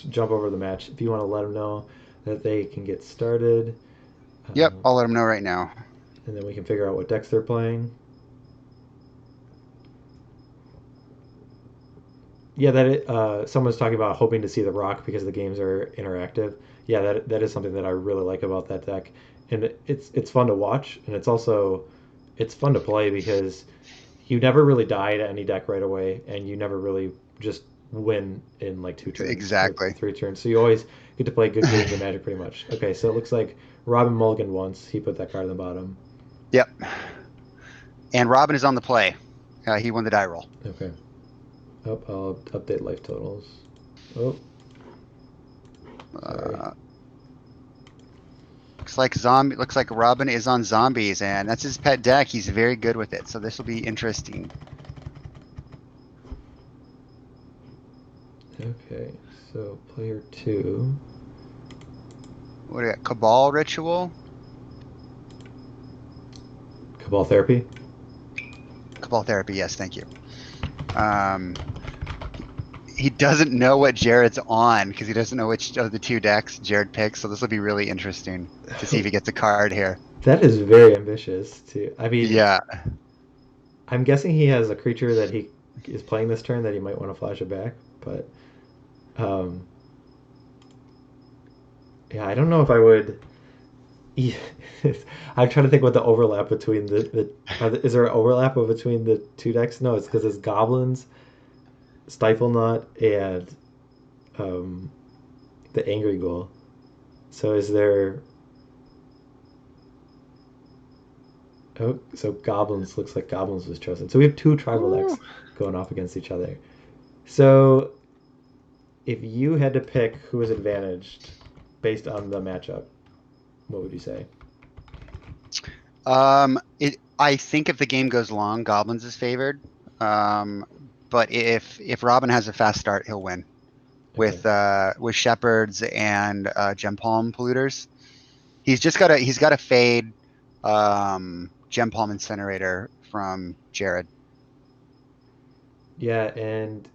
jump over the match. If you want to let them know that they can get started. Yep, I'll let him know right now. And then we can figure out what decks they're playing. Yeah, someone's talking about hoping to see the rock because the games are interactive. Yeah, that is something that I really like about that deck, and it's fun to watch, and it's fun to play because you never really die to any deck right away, and you never really just win in like 2 turns Exactly. or 3 turns. So you always get to play good games of Magic pretty much. Okay, so it looks like Robin mulliganed once. He put that card on the bottom. Yep. And Robin is on the play. He won the die roll. Okay. Oh, I'll update life totals. Oh. Looks like Robin is on zombies, and that's his pet deck. He's very good with it, so this will be interesting. Okay, so player 2. What do we got? Cabal Ritual? Cabal Therapy? Cabal Therapy, yes, thank you. He doesn't know what Jared's on because he doesn't know which of the 2 decks Jared picks, so this will be really interesting to see if he gets a card here. That is very ambitious, too. I mean, yeah. I'm guessing he has a creature that he is playing this turn that he might want to flash it back, but yeah, I don't know if I would. Yeah, I'm trying to think what the overlap between is there an overlap between the 2 decks? No, it's because it's goblins, StifleNought, and the Angry Ghoul. So is there? Oh, so goblins looks like goblins was chosen. So we have 2 tribal decks going off against each other. So if you had to pick who is advantaged based on the matchup, what would you say? I think if the game goes long, Goblins is favored. But if Robin has a fast start, he'll win with Shepherds and Gem Palm Polluters. He's got to fade Gem Palm Incinerator from Jared. Yeah, and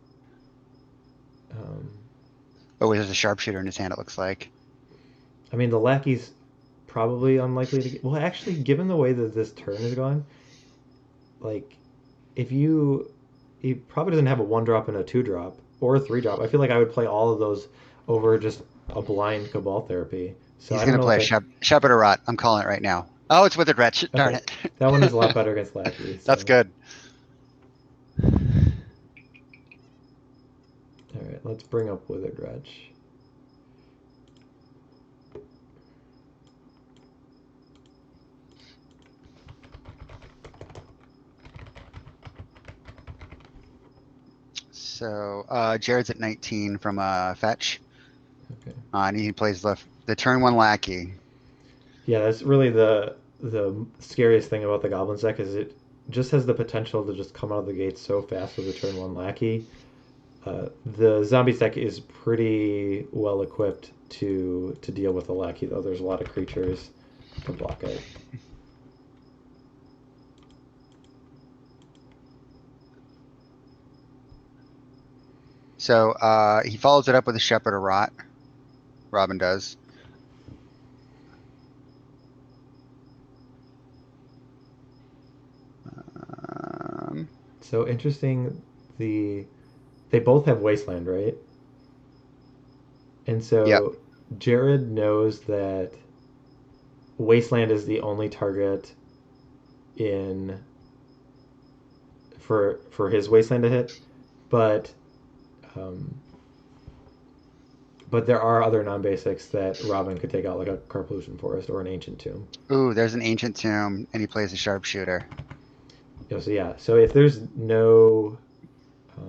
there's a sharpshooter in his hand, it looks like. I mean, the lackey's probably unlikely to get. Well, actually, given the way that this turn is going, like, he probably doesn't have a 1-drop and a 2-drop or a 3-drop. I feel like I would play all of those over just a blind Cabal Therapy. So he's going to play a Shepherd of Rot. I'm calling it right now. Oh, it's Withered Wretch. Darn it. That one is a lot better against Lackey. So. That's good. All right, let's bring up Withered Wretch. So Jared's at 19 from fetch. Okay. And he plays the turn 1 Lackey. Yeah, that's really the scariest thing about the Goblins deck is it just has the potential to just come out of the gate so fast with a turn 1 Lackey. The Zombies deck is pretty well equipped to deal with the Lackey, though. There's a lot of creatures to block it. So he follows it up with a Shepherd of Rot. Robin does. So interesting. They both have Wasteland, right? And so yep. Jared knows that Wasteland is the only target in for his wasteland to hit, but there are other non-basics that Robin could take out, like a Carpolution Forest or an Ancient Tomb. Ooh, there's an Ancient Tomb, and he plays a sharpshooter. So if there's no, I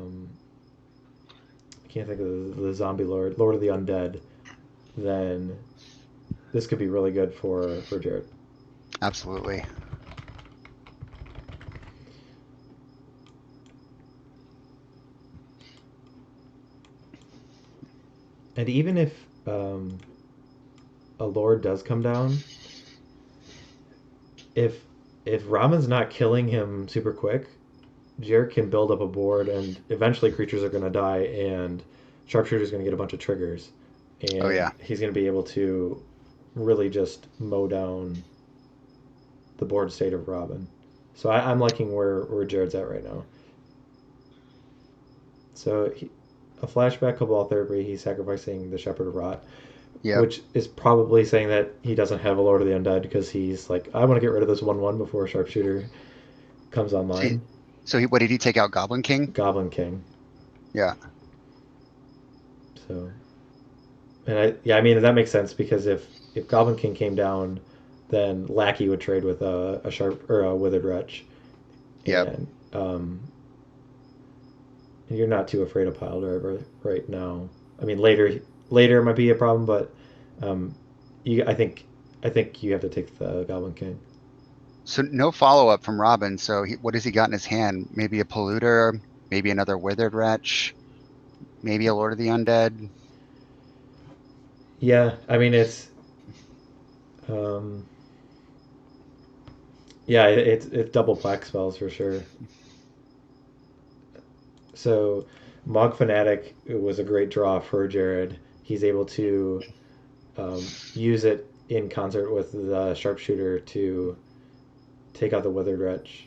can't think of the zombie lord of the undead, then this could be really good for Jared. Absolutely. And even if a lord does come down, if Robin's not killing him super quick, Jared can build up a board, and eventually creatures are going to die, and Sharpshooter's going to get a bunch of triggers, and he's going to be able to really just mow down the board state of Robin. So I'm liking where Jared's at right now. So a flashback Cabal Therapy, he's sacrificing the Shepherd of Rot, which is probably saying that he doesn't have a Lord of the Undead because he's like, I want to get rid of this 1/1 before Sharpshooter comes online. So what did he take out? Goblin King? Goblin King. Yeah. So, and I mean that makes sense because if Goblin King came down, then Lackey would trade with a Sharp or a Withered Wretch. Yep. And you're not too afraid of Pile Driver right now. I mean later it might be a problem, but I think you have to take the Goblin King. So no follow-up from Robin. So what has he got in his hand? Maybe a Polluter, maybe another Withered Wretch, maybe a Lord of the Undead. Yeah, I mean it's it's double plaque spells for sure. So Mog Fanatic was a great draw for Jared. He's able to use it in concert with the Sharpshooter to take out the Withered Wretch.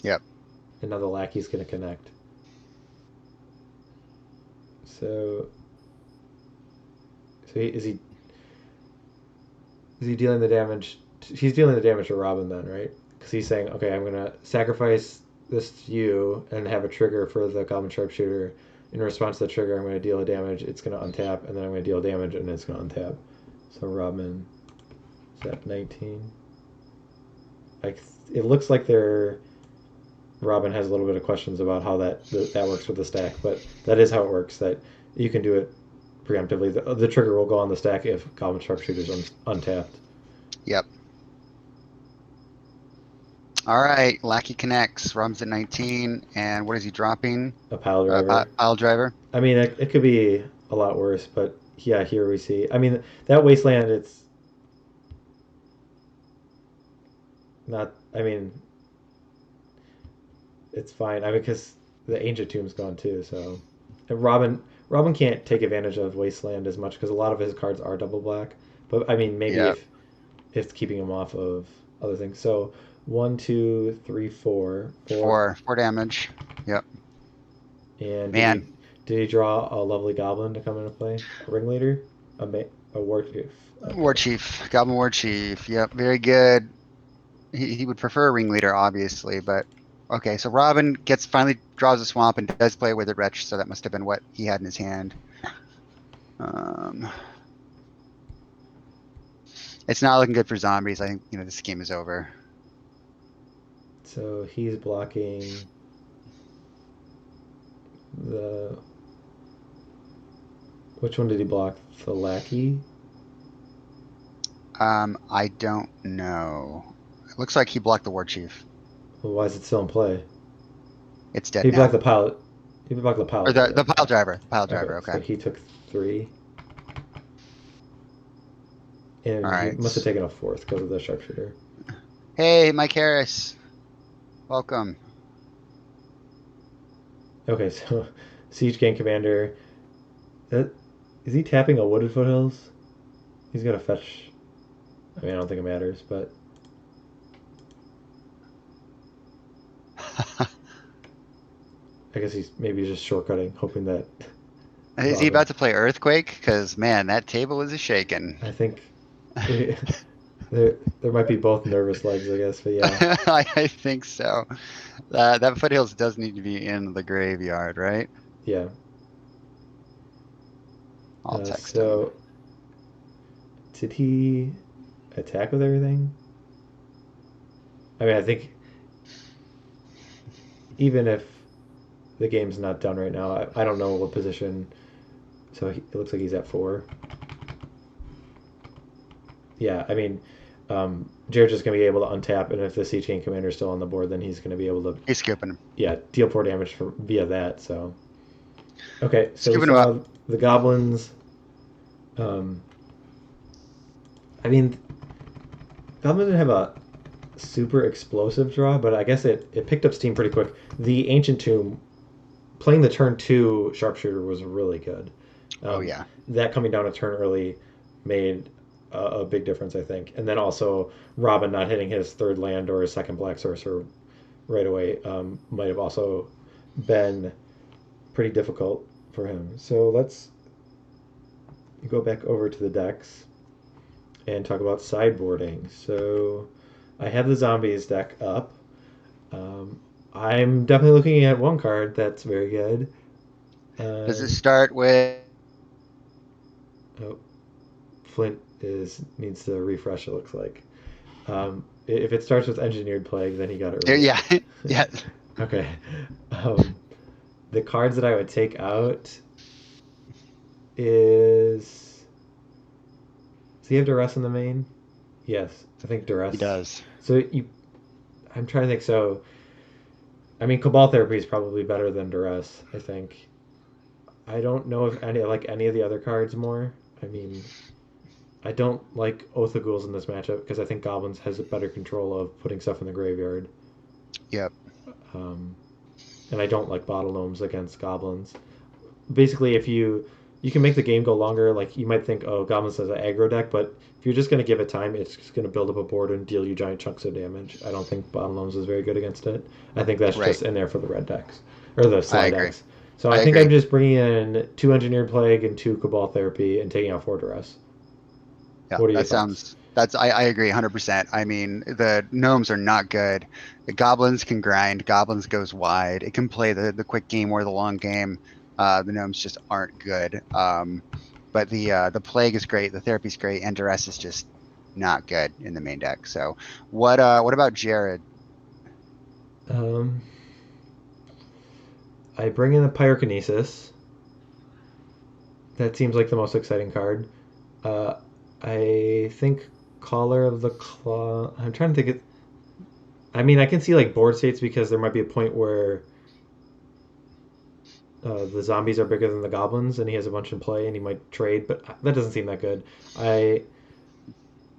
Yep. And now the Lackey's going to connect. So is he dealing the damage? He's dealing the damage to Robin then, right? Because he's saying, okay, I'm going to sacrifice this to you and have a trigger for the Goblin Sharpshooter. In response to the trigger, I'm going to deal a damage. It's going to untap, and then I'm going to deal damage, and it's going to untap. So Robin is at 19. It looks like Robin has a little bit of questions about how that works with the stack, but that is how it works. That you can do it preemptively. The trigger will go on the stack if Goblin Sharpshooter is untapped. Yep. All right, Lackey connects. Robin's at 19, and what is he dropping? A Pile Driver. Pile Driver. I mean, it could be a lot worse, but yeah, here we see. I mean, that Wasteland, it's not. I mean, it's fine. I mean, because the Ancient Tomb's gone too, so and Robin can't take advantage of Wasteland as much because a lot of his cards are double black. But I mean, maybe if it's keeping him off of other things. So 1, 2, 3, 4. 4 damage. Yep. And man, did he draw a lovely goblin to come into play? A ringleader, a war chief. Okay. War chief, goblin war chief. Yep, very good. He would prefer a ringleader, obviously, but okay. So Robin finally draws a swamp and does play Withered Wretch. So that must have been what he had in his hand. It's not looking good for zombies. I think this game is over. So he's blocking which one did he block? The Lackey? I don't know. It looks like he blocked the War Chief. Well, why is it still in play? It's dead now. He blocked the Pile. Or the Pile Driver. The Pile Driver, okay. So he took 3. And right. He must have taken a 4th because of the Sharpshooter. Hey, Mike Harris. Welcome. Okay, so Siege Gang Commander. Is he tapping a Wooded Foothills? He's gonna fetch. I mean, I don't think it matters, but. I guess he's maybe just shortcutting, hoping that. Is he about to play Earthquake? Because man, that table is a shaking. I think. There might be both nervous legs, I guess, but yeah. I think so. That foothills does need to be in the graveyard, right? Yeah. I'll text him. So, did he attack with everything? I mean, I think even if the game's not done right now, I don't know what position. So it looks like he's at 4. Yeah, I mean, Jared's just going to be able to untap, and if the Sea Chain Commander is still on the board, then he's going to be able to, He's scooping him. yeah, deal 4 damage via that. So, okay, so we Scooping him saw up. the goblins. Um, I mean, goblins didn't have a super explosive draw, but I guess it picked up steam pretty quick. The Ancient Tomb, playing the turn 2 Sharpshooter was really good. Oh yeah. That coming down a turn early made a big difference, I think. And then also Robin not hitting his 3rd land or his 2nd Black Sorcerer right away might have also been pretty difficult for him. So let's go back over to the decks and talk about sideboarding. So I have the Zombies deck up. I'm definitely looking at one card that's very good. Does it start with? Oh, Flint needs to refresh. It looks like. If it starts with Engineered Plague, then he got it right. Yeah, yeah. Okay. The cards that I would take out is. Does he have Duress in the main? Yes, I think Duress. He does. So I'm trying to think. So, I mean, Cabal Therapy is probably better than Duress. I think. I don't know if any of the other cards more. I mean, I don't like Oath of Ghouls in this matchup because I think Goblins has a better control of putting stuff in the graveyard. Yep. And I don't like Bottle Gnomes against Goblins. Basically, if you can make the game go longer, like you might think, oh, Goblins has an aggro deck, but if you're just going to give it time, it's just going to build up a board and deal you giant chunks of damage. I don't think Bottle Gnomes is very good against it. I think that's Right. just in there for the red decks or the slide agree. decks. So I think agree. I'm just bringing in 2 Engineered Plague and 2 Cabal Therapy and taking out 4 Duress. Yeah, What are your that thoughts? sounds. I agree 100%. I mean, the gnomes are not good. The goblins can grind. Goblins goes wide. It can play the quick game or the long game. The gnomes just aren't good. But the plague is great. The therapy's great, and duress is just not good in the main deck. So, what about Jared? I bring in the Pyrokinesis. That seems like the most exciting card. I think Caller of the Claw. I'm trying to think. I mean, I can see like board states because there might be a point where the zombies are bigger than the goblins, and he has a bunch in play, and he might trade. But that doesn't seem that good. I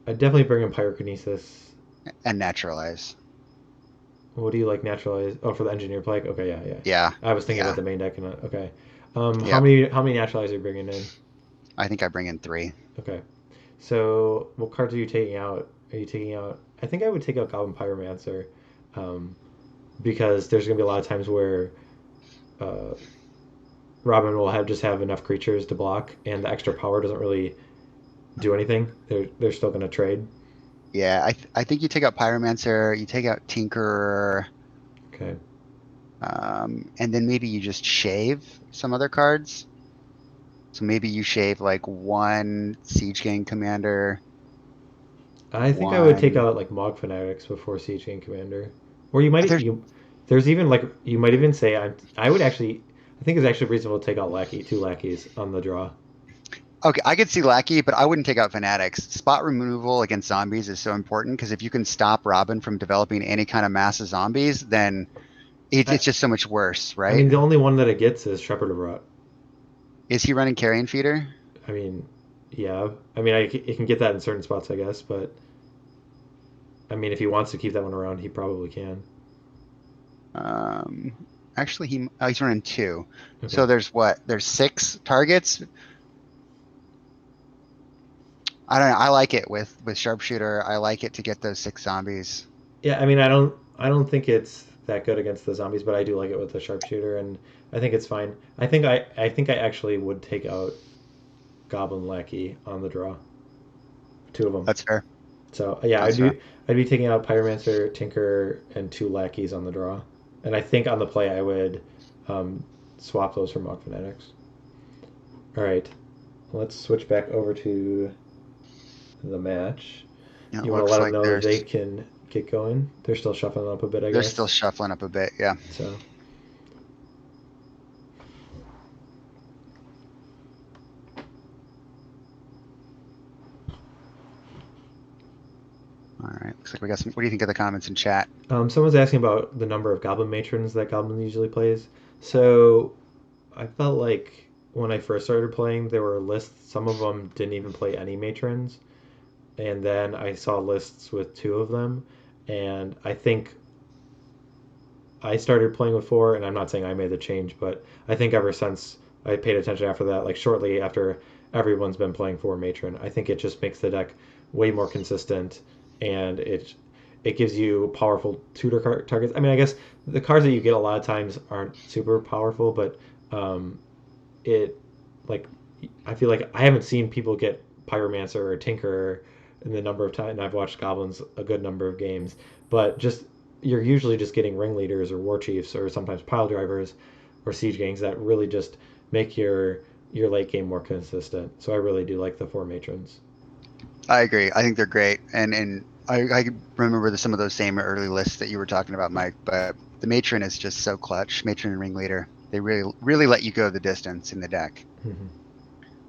definitely bring in Pyrokinesis. And naturalize. What do you like naturalize? Oh, for the Engineer Plague. Okay, yeah. Yeah. I was thinking Yeah. about the main deck. Okay. Yep. How many naturalize are you bringing in? I think I bring in 3. Okay. So, what cards are you taking out? Are you taking out? I think I would take out Goblin Pyromancer, because there's gonna be a lot of times where Robin will have enough creatures to block, and the extra power doesn't really do anything. They're still gonna trade. Yeah, I think you take out Pyromancer, you take out Tinkerer. Okay. And then maybe you just shave some other cards. So maybe you shave like 1 Siege Gang Commander. I think I would take out like Mog Fanatics before Siege Gang Commander, or you might there's even like you might even say I would actually I think it's actually reasonable to take out 2 lackeys on the draw. Okay, I could see Lackey, but I wouldn't take out Fanatics. Spot removal against zombies is so important because if you can stop Robin from developing any kind of mass of zombies, then it's just so much worse, right? I mean, the only one that it gets is Shepherd of Rot. Is he running Carrion Feeder? I mean, yeah. I mean, it can get that in certain spots, I guess, but I mean, if he wants to keep that one around, he probably can. Actually, he's running 2. Okay. So there's 6 targets. I don't know. I like it with Sharpshooter. I like it to get those 6 zombies. Yeah, I mean, I don't think it's that good against the zombies, but I do like it with the Sharpshooter, and I think it's fine. I think I actually would take out Goblin Lackey on the draw. 2 of them. That's fair. So yeah, I'd be taking out Pyromancer, Tinker, and 2 lackeys on the draw, and I think on the play I would swap those for Mock Fanatics. All right, let's switch back over to the match. Yeah, You want to let them know that they can get going? They're still shuffling up a bit, I guess. They're still shuffling up a bit, yeah. So. All right, looks like we got some. What do you think of the comments in chat? Someone's asking about the number of Goblin Matrons that Goblin usually plays. So I felt like when I first started playing, there were lists. Some of them didn't even play any Matrons. And then I saw lists with 2 of them. And I think I started playing with 4, and I'm not saying I made the change, but I think ever since I paid attention after that, like shortly after everyone's been playing 4 Matron, I think it just makes the deck way more consistent, and it gives you powerful tutor targets. I mean, I guess the cards that you get a lot of times aren't super powerful, but it like I feel like I haven't seen people get Pyromancer or Tinker in the number of times, and I've watched Goblins a good number of games, but just you're usually just getting ringleaders or war chiefs or sometimes pile drivers or siege gangs that really just make your late game more consistent. So I really do like the 4 Matrons. I agree. I think they're great, and I remember some of those same early lists that you were talking about, Mike. But the Matron is just so clutch. Matron and Ringleader, they really let you go the distance in the deck. Mm-hmm.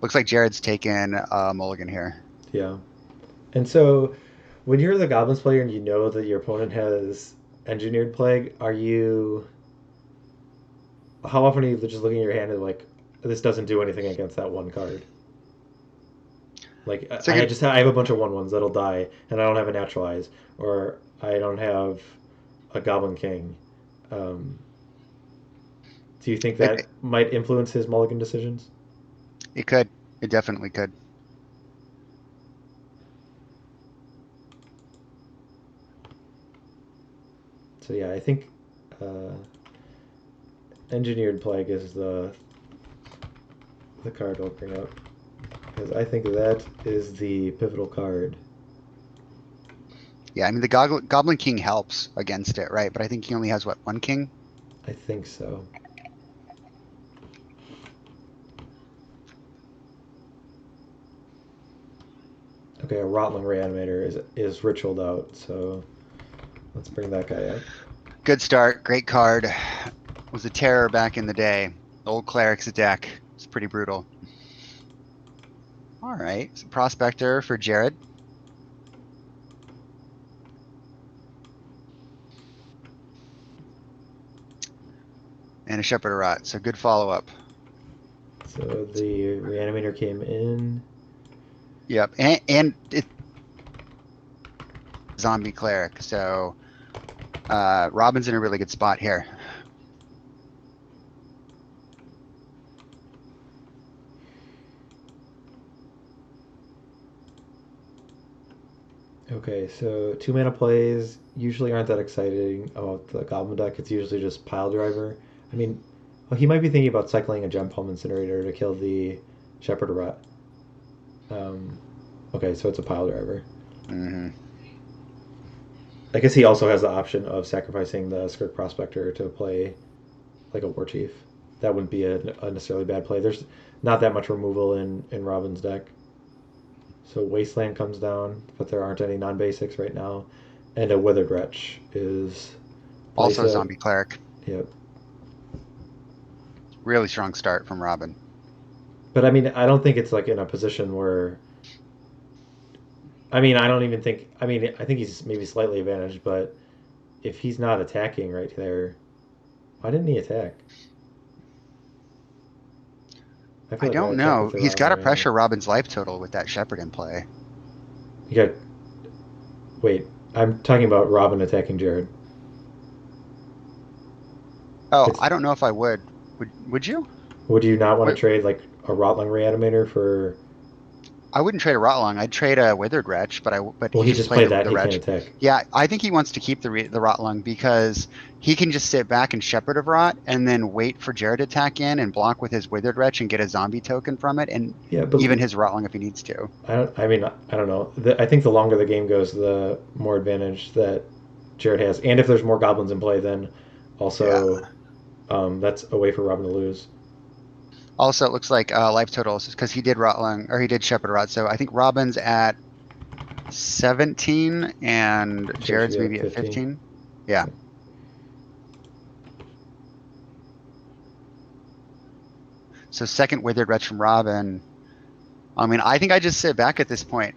Looks like Jared's taken mulligan here. Yeah, and so when you're the Goblins player and you know that your opponent has Engineered Plague, how often are you just looking at your hand and like, this doesn't do anything against that one card? Like, I have a bunch of 1/1s that'll die, and I don't have a Naturalize, or I don't have a Goblin King. Do you think that might influence his mulligan decisions? It could. It definitely could. So yeah, I think Engineered Plague is the card I'll bring up, because I think that is the pivotal card. Yeah, I mean the Goblin King helps against it, right? But I think he only has what, 1 king? I think so. Okay, a Rotling Reanimator is ritualed out, so let's bring that guy up. Good start. Great card. Was a terror back in the day. Old Cleric's deck. It's pretty brutal. All right, so Prospector for Jared. And a Shepherd of Rot, so good follow-up. So the Reanimator came in. Yep, and it Zombie Cleric, so Robin's in a really good spot here. Okay, so 2 mana plays usually aren't that exciting about the Goblin deck. It's usually just Pile Driver. I mean, well, he might be thinking about cycling a Gem Palm Incinerator to kill the Shepherd of Rot. Okay, so it's a Pile Driver. Mm-hmm. I guess he also has the option of sacrificing the Skirk Prospector to play like a War Chief. That wouldn't be a necessarily bad play. There's not that much removal in Robin's deck. So Wasteland comes down, but there aren't any non-basics right now. And a Withered Wretch is... Also a Zombie Cleric. Yep. Really strong start from Robin. But I mean, I don't think it's like in a position where... I mean, I don't even think... I mean, I think he's maybe slightly advantaged, but if he's not attacking right there, why didn't he attack? I don't know. He's got to pressure Robin's life total with that Shepherd in play. You got... Wait, I'm talking about Robin attacking Jared. Oh, I don't know if I would. Would you? Would you not want to trade like a Rotling Reanimator for... I wouldn't trade a Rotlong. I'd trade a Withered Wretch, but Well, he he just just played played that. the He Wretch. can't attack. Yeah, I think he wants to keep the Rotlong because he can just sit back and Shepherd of Rot and then wait for Jared to attack in and block with his Withered Wretch and get a zombie token from it, and Yeah, but even his Rotlong if he needs to. I don't know. I think the longer the game goes, the more advantage that Jared has, and if there's more goblins in play, then also that's a way for Robin to lose. Also, it looks like life totals because he did Rotlong or he did Shepherd of Rot. So I think Robin's at 17 and Jared's maybe at 15. Yeah. So second Withered Wretch from Robin. I mean, I think I just sit back at this point.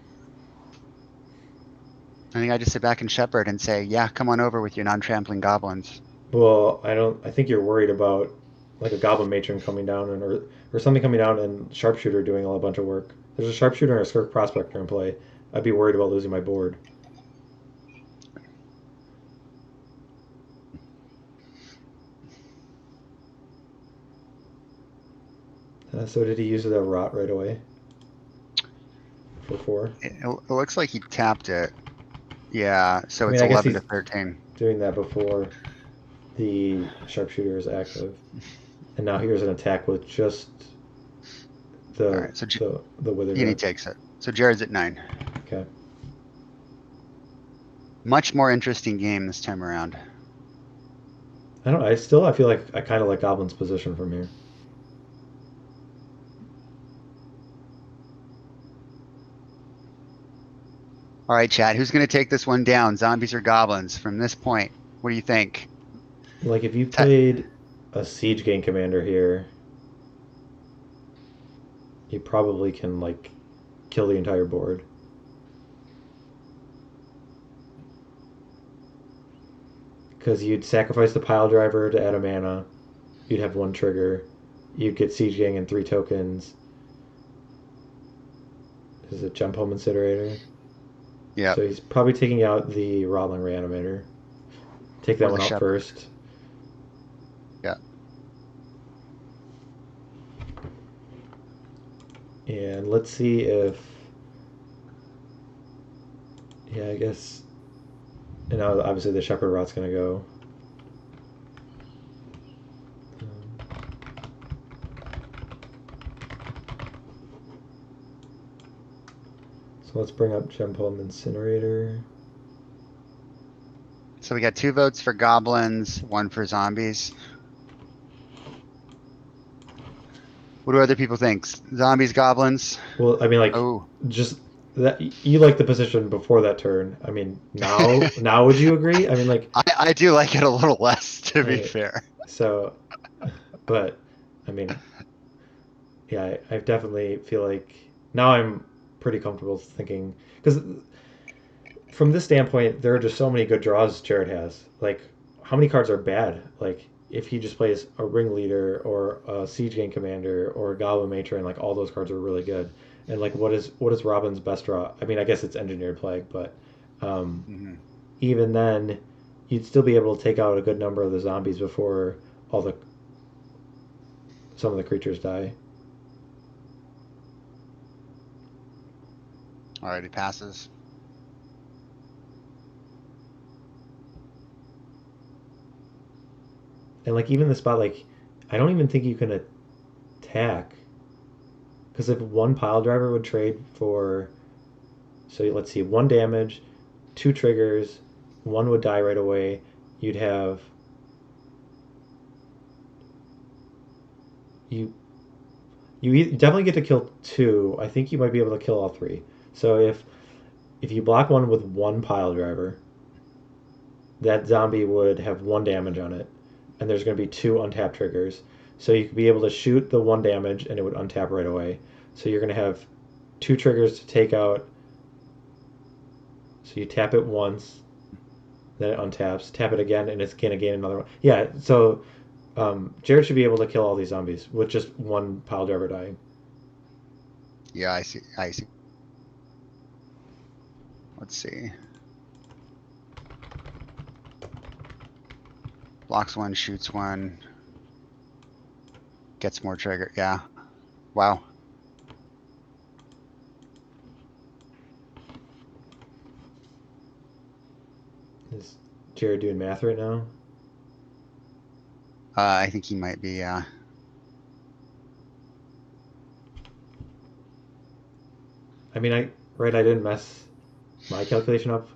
I think I just sit back and shepherd and say, yeah, come on over with your non-trampling goblins. Well, I think you're worried about like a goblin matron coming down or something coming down and sharpshooter doing a bunch of work. There's a sharpshooter and a skirk prospector in play. I'd be worried about losing my board. So did he use the rot right away? For 4? It looks like he tapped it. Yeah, so I mean, it's I guess 11 he's to 13. doing that before the sharpshooter is active. And now here's an attack with just the All right, so the withered. He takes it. So Jared's at 9. Okay. Much more interesting game this time around. I don't know. I feel like I kind of like Goblin's position from here. All right, chat. Who's going to take this one down? Zombies or goblins from this point? What do you think? Like if you played a siege gang commander here, you probably can like kill the entire board. Because you'd sacrifice the pile driver to add a mana. You'd have 1 trigger. You'd get siege gang and 3 tokens. This is a jump home incinerator. Yeah. So he's probably taking out the Rodling Reanimator. Take that one out first. Yeah. And let's see if... Yeah, I guess... And now obviously the Shepherd Rot's going to go. So let's bring up Gem Palm Incinerator. So we got 2 votes for goblins, 1 for zombies. What do other people think? Zombies, goblins? Well, I mean, like, just that you like the position before that turn. I mean, now would you agree? I mean, like, I do like it a little less, to be fair. So, but I mean, yeah, I definitely feel like now I'm pretty comfortable thinking, because from this standpoint, there are just so many good draws Jared has. Like, how many cards are bad? Like, if he just plays a ringleader or a siege gang commander or a goblin matron, like all those cards are really good. And like, what is Robin's best draw? I mean, I guess it's engineered plague, but even then, you'd still be able to take out a good number of the zombies before some of the creatures die. Alright, he passes. And like even the spot, like I don't even think you can attack, because if 1 pile driver would trade for, so let's see, 1 damage, 2 triggers, 1 would die right away. You'd have you definitely get to kill 2. I think you might be able to kill all 3. So if you block 1 with 1 pile driver, that zombie would have 1 damage on it, and there's going to be 2 untapped triggers. So you could be able to shoot the 1 damage, and it would untap right away. So you're going to have 2 triggers to take out. So you tap it once, then it untaps. Tap it again, and it's going to gain another one. Yeah, so Jared should be able to kill all these zombies with just 1 pile driver dying. Yeah, I see. Let's see. Blocks 1, shoots 1. Gets more trigger. Yeah. Wow. Jared doing math right now? I think he might be, yeah. I mean, I didn't mess my calculation up.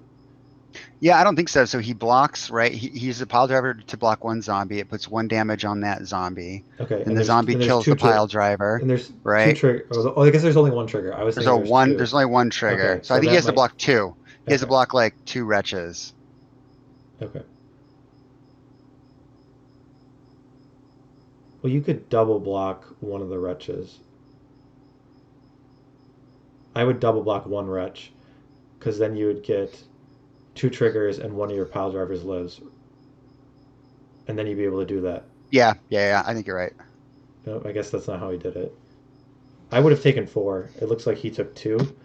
Yeah, I don't think so. So he blocks, right? He uses a pile driver to block one zombie. It puts 1 damage on that zombie. Okay, And the zombie kills the pile driver. And there's right? 2 trigger. Oh, I guess there's only 1 trigger. I was There's thinking there's 2. There's only 1 trigger. Okay, so I think he has to block 2. He has to Okay. block like 2 wretches. Okay. Well, you could double block one of the wretches. I would double block 1 wretch, because then you would get 2 triggers and one of your pile drivers lives, and then you'd be able to do that. Yeah. I think you're right. No, I guess that's not how he did it. I would have taken 4. It looks like he took 2.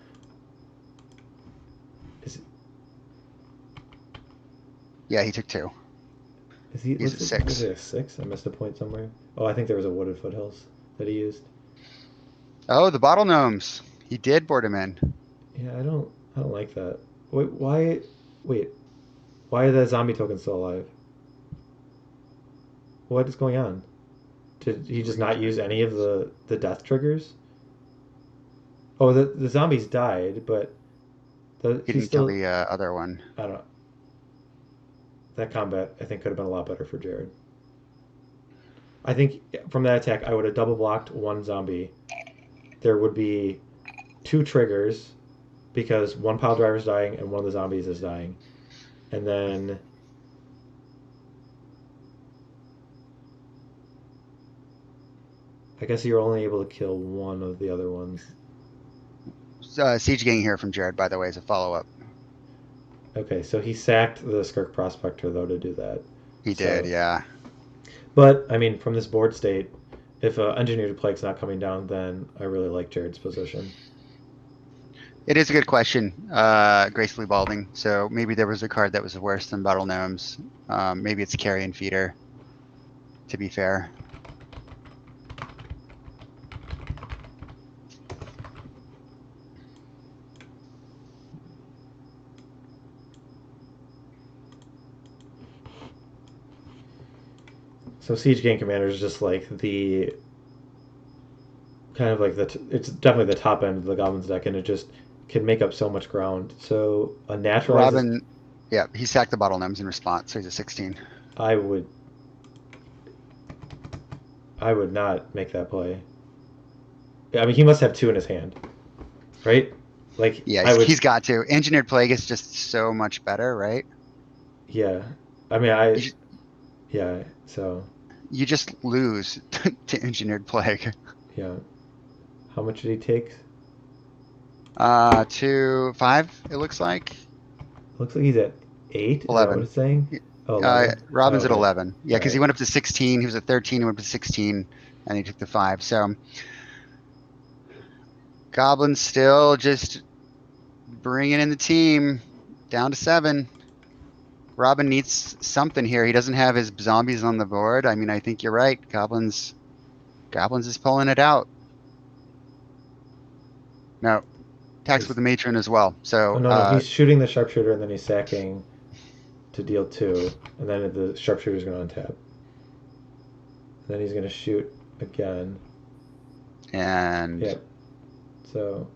Yeah, he took 2. He's at 6. Is it a 6? I missed a point somewhere. Oh, I think there was a wooded foothills that he used. Oh, the bottle gnomes. He did board him in. Yeah, I don't like that. Wait, why are the zombie tokens still alive? What is going on? Did he just not use any of the death triggers? Oh, the zombies died, but He didn't kill the other one. I don't know. That combat, I think, could have been a lot better for Jared. I think from that attack, I would have double blocked 1 zombie. There would be 2 triggers, because 1 pile driver is dying and 1 of the zombies is dying. And then I guess you're only able to kill 1 of the other ones. Siege Gang here from Jared, by the way, as a follow-up. Okay, so he sacked the Skirk Prospector, though, to do that. He did, yeah. But, I mean, from this board state, if Engineered Plague's not coming down, then I really like Jared's position. It is a good question, Gracefully Balding. So maybe there was a card that was worse than Bottle Gnomes. Maybe it's Carrion Feeder, to be fair. So Siege Gang Commander is just like the kind of like it's definitely the top end of the Goblins deck, and it just can make up so much ground. So a natural Robin, yeah, he sacked the Bottle Gnomes in response, so he's a 16. I would not make that play. I mean, he must have 2 in his hand, right? Like, yeah, he's got to. Engineered Plague is just so much better, right? Yeah, I mean, yeah. So you just lose to Engineered Plague. Yeah. How much did he take? 2, 5. It looks like. Looks like he's at 8. 11. Is that what it's saying? Oh, 11? Robin's at 11. Yeah, because Right. he went up to 16. He was at 13. He went up to 16, and he took the 5. So Goblin's still just bringing in the team down to 7. Robin needs something here. He doesn't have his zombies on the board. I mean, I think you're right. Goblins is pulling it out. No, attacks with the matron as well. So no, he's shooting the sharpshooter and then he's sacking to deal 2, and then the sharpshooter's going to untap. And then he's going to shoot again. And yep. So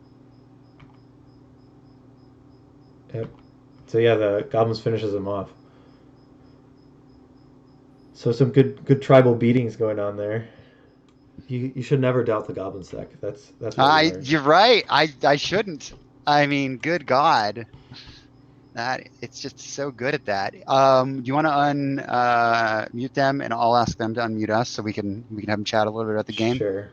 yep. So yeah, the Goblins finishes him off. So some good tribal beatings going on there. You should never doubt the Goblins deck. That's what you're right. I shouldn't. I mean, good God, that it's just so good at that. Do you want to unmute them, and I'll ask them to unmute us so we can have them chat a little bit about the game? Sure.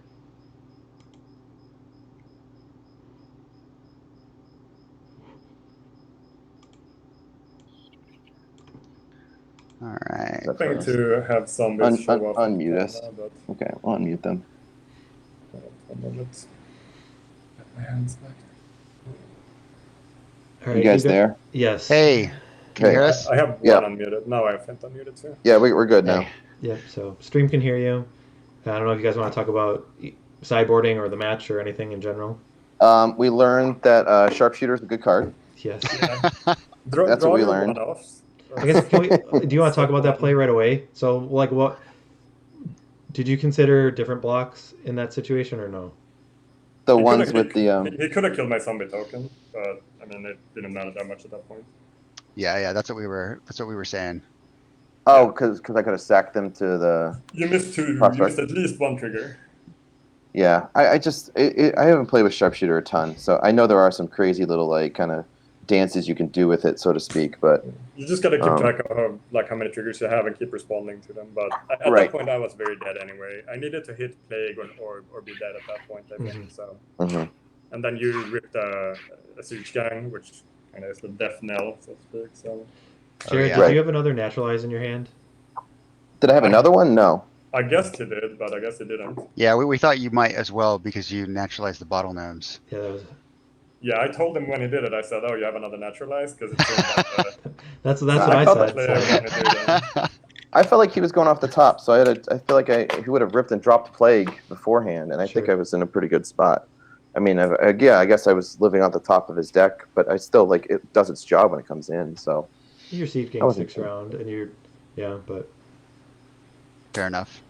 All right. I think to have zombies show up. Unmute us. Okay, I'll unmute them. One moment. Get my hands back. All right, you guys there? Yes. Hey, can you hear us? I have one unmuted. Now I think unmuted too. Yeah, we're good now. Yeah, so stream can hear you. I don't know if you guys want to talk about sideboarding or the match or anything in general. We learned that Sharpshooter is a good card. Yes. Yeah. That's what we learned. I guess do you want to talk about that play right away? So, like, what did you consider different blocks in that situation or no? The ones with the He could have killed my zombie token, but I mean it didn't matter that much at that point. Yeah, that's what we were saying. Oh, because I could have sacked them to the. You missed two. Prospect. You missed at least one trigger. Yeah, I haven't played with Sharpshooter a ton, so I know there are some crazy little like kind of dances you can do with it, so to speak. But you just gotta keep track of how many triggers you have and keep responding to them. But at that point, I was very dead anyway. I needed to hit plague or be dead at that point. I think so. And then you ripped a siege gang, which kind of is the death knell, so to speak. So. Jared, did you have another naturalize in your hand? Did I have another one? No. I guess he did, but I guess he didn't. Yeah, we thought you might as well because you naturalized the bottle gnomes. Yeah, that was. Yeah, I told him when he did it. I said, "Oh, you have another naturalized," because it seemed like that's what I said. I felt like he was going off the top, so I feel like he would have ripped and dropped plague beforehand, and I think I was in a pretty good spot. I mean, I guess I was living on the top of his deck, but I still like it does its job when it comes in. So your siege game 6 round, and but. Fair enough.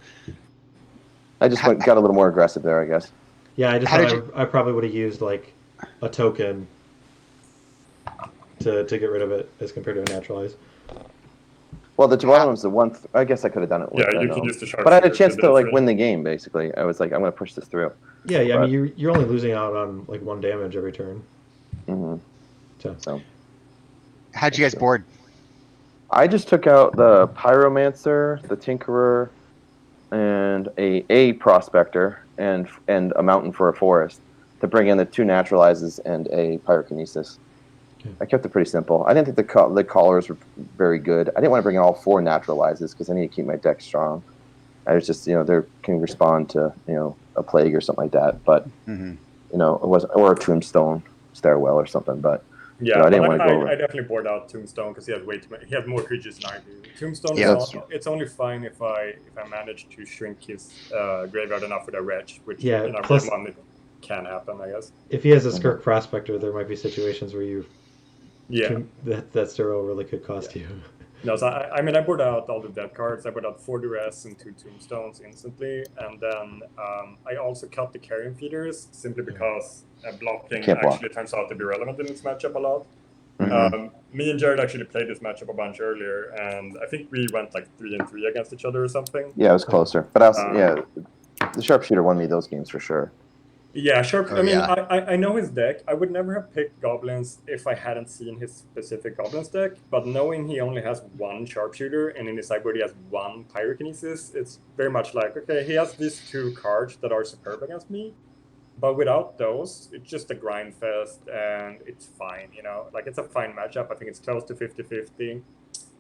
I just got a little more aggressive there, I guess. Yeah, I just thought I probably would have used like a token to get rid of it as compared to a naturalize. Well, the Toronto was the one. I guess I could have done it. Yeah, you could use the sharp. But I had a chance to like win the game. Basically, I was like, I'm going to push this through. Yeah. I mean, you're only losing out on like 1 damage every turn. So. How'd you guys board? I just took out the Pyromancer, the Tinkerer, and a Prospector, and a Mountain for a Forest to bring in the 2 Naturalizes and a Pyrokinesis. Okay. I kept it pretty simple. I didn't think the Callers were very good. I didn't want to bring in all 4 Naturalizes because I need to keep my deck strong. I was just, they can respond to, a Plague or something like that. But, it was, or a Tombstone Stairwell or something, but. Yeah, I didn't want to go over. I definitely bored out Tombstone because he had way too many. He had more creatures than I do. Tombstone, it's only fine if I manage to shrink his graveyard enough with a wretch, which in our plus, one it can happen, I guess. If he has a Skirk Prospector, there might be situations where you. That Zero really could cost you. No, so I mean, I board out all the dead cards. I board out 4 Duress and 2 Tombstones instantly, and then I also cut the Carrion Feeders simply because blocking actually turns out to be relevant in this matchup a lot. Me and Jared actually played this matchup a bunch earlier, and I think we went like 3-3 against each other or something. Yeah, it was closer, but the Sharpshooter won me those games for sure. Yeah, sure. I know his deck. I would never have picked Goblins if I hadn't seen his specific Goblins deck, but knowing he only has 1 Sharpshooter and in his sideboard he has 1 Pyrokinesis, it's very much like, okay, he has these 2 cards that are superb against me, but without those, it's just a grind fest and it's fine, Like, it's a fine matchup. I think it's close to 50-50. You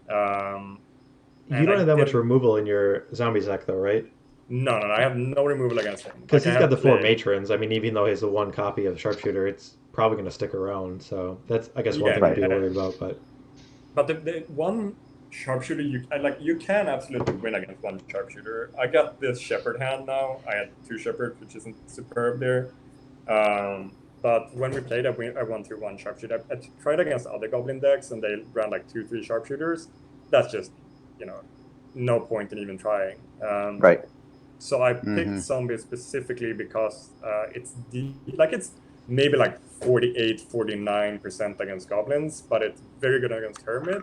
don't have that much removal in your Zombies deck, though, right? No, I have no removal against him. Because he's got the 4 Matrons. I mean, even though he has the 1 copy of Sharpshooter, it's probably going to stick around. So that's, I guess, one thing to be worried about. But the 1 Sharpshooter, you can absolutely win against 1 Sharpshooter. I got this Shepherd hand now. I had 2 Shepherd, which isn't superb there. But when we played, I won through 1 Sharpshooter. I tried against other Goblin decks, and they ran like 2-3 Sharpshooters. That's just, no point in even trying. Right. So I picked Zombie specifically because it's maybe like 48-49% against Goblins, but it's very good against Hermit.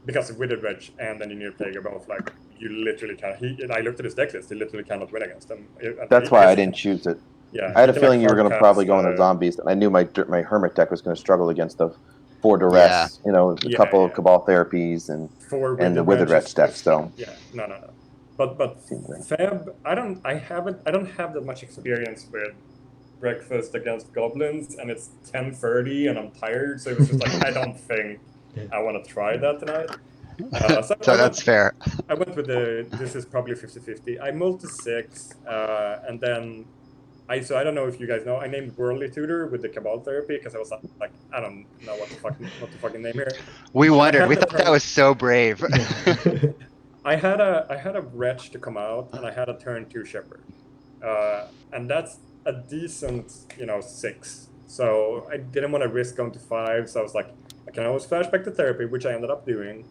Because of Withered Wretch and then Engineer Plague are both like, you literally can't. I looked at his deck list, he literally cannot win against them. That's why I didn't choose it. Yeah, I had a feeling you were going to probably go on the Zombies, and I knew my Hermit deck was going to struggle against the 4 Duress, a couple of Cabal Therapies and the Withered Wretch deck. So no. But Feb, I don't have that much experience with breakfast against Goblins, and it's 10:30 and I'm tired, so it was just like I don't think I want to try that tonight. So that's fair. I went with this is probably 50-50. I multi 6, and then I don't know if you guys know, I named Worldly Tutor with the Cabal Therapy because I was like, I don't know what the fucking name here. We wondered. We thought that was so brave. I had a Wretch to come out, and I had a turn 2 Shepherd, and that's a decent 6. So I didn't want to risk going to 5. So I was like, I can always flash back to therapy, which I ended up doing.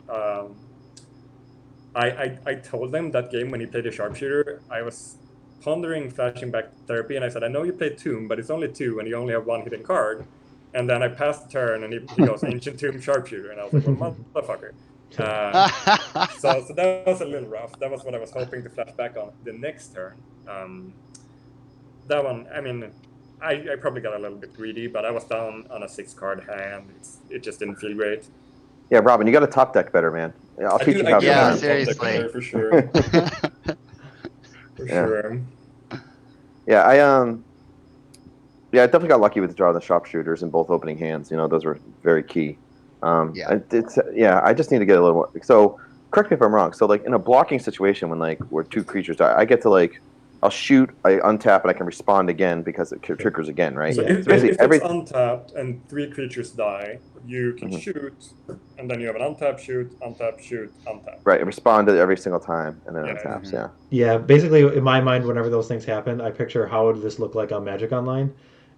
I told him that game when he played a sharpshooter, I was pondering flashing back to therapy, and I said, I know you play Tomb, but it's only 2, and you only have 1 hidden card. And then I passed the turn, and he goes, Ancient Tomb Sharpshooter. And I was like, well, motherfucker. So that was a little rough. That was what I was hoping to flash back on the next turn. That one, I mean, I probably got a little bit greedy, but I was down on a 6-card hand. It just didn't feel great. Yeah, Robin, you got to top deck better, man. I'll teach you how to. Yeah, seriously. Better, for sure. For sure. Yeah, I definitely got lucky with the draw of the sharpshooters in both opening hands. You know, those were very key. I just need to get a little more. So, correct me if I'm wrong. So, like in a blocking situation, when like where 2 creatures die, I get to like, I'll shoot, I untap, and I can respond again because it triggers again, right? So if it's untapped and 3 creatures die, you can shoot, and then you have an untap, shoot, untap. Right, and respond to it every single time, and then untaps. Yeah, basically, in my mind, whenever those things happen, I picture how would this look like on Magic Online,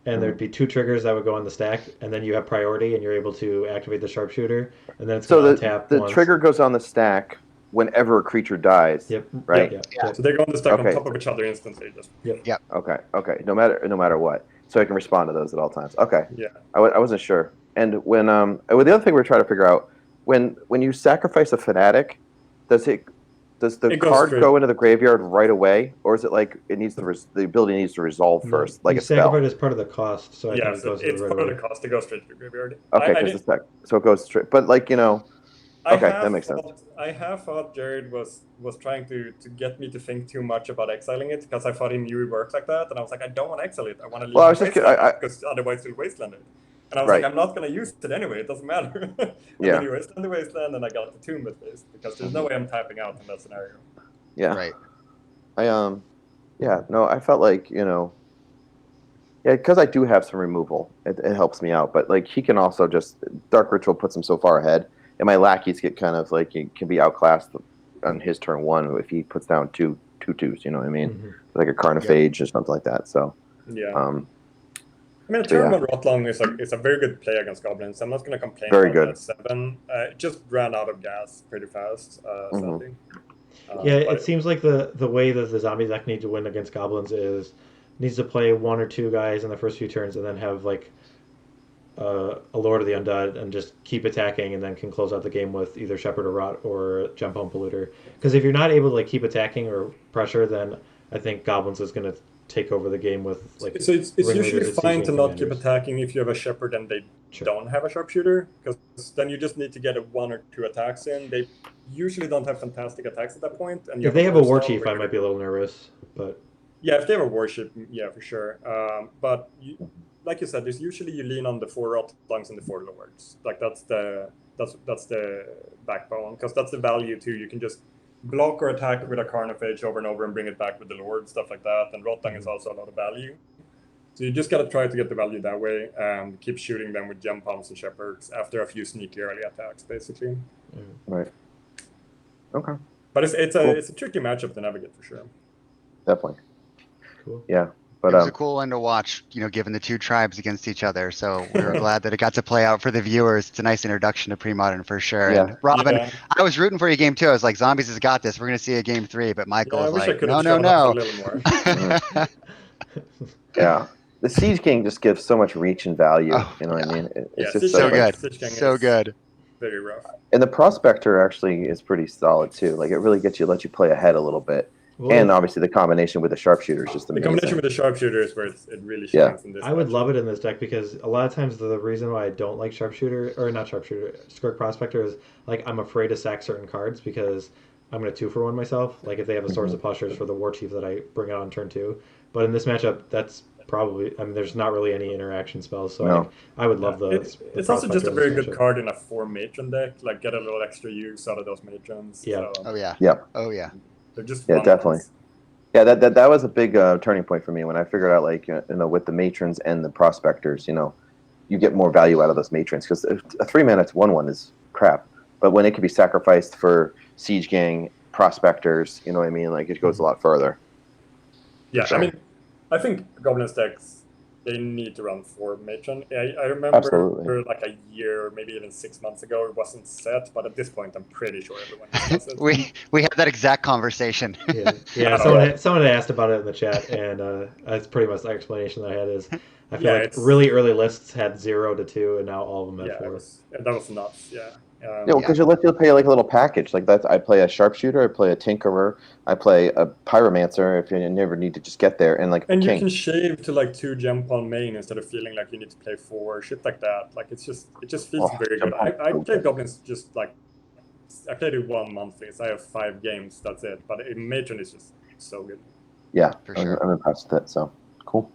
and there'd be 2 triggers that would go on the stack, and then you have priority, and you're able to activate the sharpshooter, and then it's going to untap. The trigger goes on the stack whenever a creature dies. Yep. Right. Yep. So they go on the stack on top of each other instantly. Yep. Okay. No matter what, so I can respond to those at all times. Okay. Yeah. I wasn't sure. And when the other thing we're trying to figure out, when you sacrifice a fanatic, does the card go into the graveyard right away, or is it like it needs the ability needs to resolve first, like a spell? Sacrifice is part of the cost, so I think it goes it's part of the cost to go straight to the graveyard. Okay, so it goes straight. But like that makes sense. I have thought Jared was trying to get me to think too much about exiling it, because I thought he knew it works like that, and I was like, I don't want to exile it. I want to leave it because otherwise it'll wasteland it. And I was like, I'm not going to use it anyway. It doesn't matter. And then you wasteland the wasteland, and I got the Tomb at least, because there's no way I'm tapping out in that scenario. Yeah. Right. I felt like, because I do have some removal, it helps me out. But like he can also just Dark Ritual puts him so far ahead. And my lackeys get kind of like he can be outclassed on his turn 1 if he puts down two 2/2s. You know what I mean? Like a Carnophage or something like that. So I mean, a turn 1 Rotlong is a very good play against goblins. I'm not going to complain very about good. that 7. It just ran out of gas pretty fast, sadly. It seems like the way that the zombie deck needs to win against goblins needs to play 1 or 2 guys in the first few turns, and then have like a Lord of the Undead, and just keep attacking, and then can close out the game with either Shepherd or Rot or Jump Home Polluter. Because if you're not able to like keep attacking or pressure, then I think Goblins is going to take over the game with like. So it's usually fine to not keep attacking if you have a Shepherd and they don't have a Sharpshooter, because then you just need to get 1 or 2 attacks in. They usually don't have fantastic attacks at that point. And if they have a War Chief, I might be a little nervous, but. Yeah, if they have a Warship, yeah, for sure. But like you said, there's usually you lean on the 4 Rotlongs and the 4 Lords. Like that's the backbone, because that's the value too. You can just block or attack with a Carnophage over and over and bring it back with the Lord, stuff like that. And Rotlong is also a lot of value. So you just got to try to get the value that way and keep shooting them with Jump Homes and Shepherds after a few sneaky early attacks, basically. Right. Okay. But it's a tricky matchup to navigate for sure. Definitely. Cool. Yeah. But, it was a cool one to watch, given the 2 tribes against each other. So we were glad that it got to play out for the viewers. It's a nice introduction to Premodern for sure. Yeah. And Robin, I was rooting for you game 2. I was like, Zombies has got this. We're going to see a game 3. But Michael was like, no. Yeah. The Siege King just gives so much reach and value. You know what I mean? It's just so good. So good. Very rough. And the Prospector actually is pretty solid too. Like it really lets you play ahead a little bit. Well, and obviously the combination with the Sharpshooter is just amazing. The combination with the Sharpshooter is where it really shines in this I would love it in this deck, because a lot of times the reason why I don't like Skirk Prospector is like I'm afraid to sack certain cards because I'm going to 2-for-1 myself. Like if they have a Swords of Pushers for the War Chief that I bring out on turn 2. But in this matchup, that's probably, there's not really any interaction spells, so I would love the it's also just a very good card in a 4 matron deck. Like get a little extra use out of those matrons. Yeah. So. Oh yeah. They're just definitely. Yeah, that was a big turning point for me when I figured out, like, with the matrons and the prospectors, you get more value out of those matrons, because a 3-mana 1/1 is crap, but when it can be sacrificed for Siege Gang, prospectors, you know what I mean? Like it goes a lot further. Yeah, sure. I mean, I think Goblins decks they need to run 4 Matron. I remember Absolutely. like a year, maybe even 6 months ago, it wasn't set, but at this point, I'm pretty sure everyone does it. We had that exact conversation. Yeah. Someone had asked about it in the chat, and that's pretty much the explanation that I had. Is I feel like really early lists had 0 to 2, and now all of them have 4. That was nuts. Yeah. Because you'll play like a little package like that. I play a sharpshooter, I play a tinkerer, I play a pyromancer if you never need to just get there, and like and you can shave to like 2 jump on main instead of feeling like you need to play 4 shit like that. Like it just feels very good. I played goblins just like I played it 1 monthly, so I have 5 games. That's it. But Matron is just so good. Yeah, for sure. I'm impressed with it. So cool.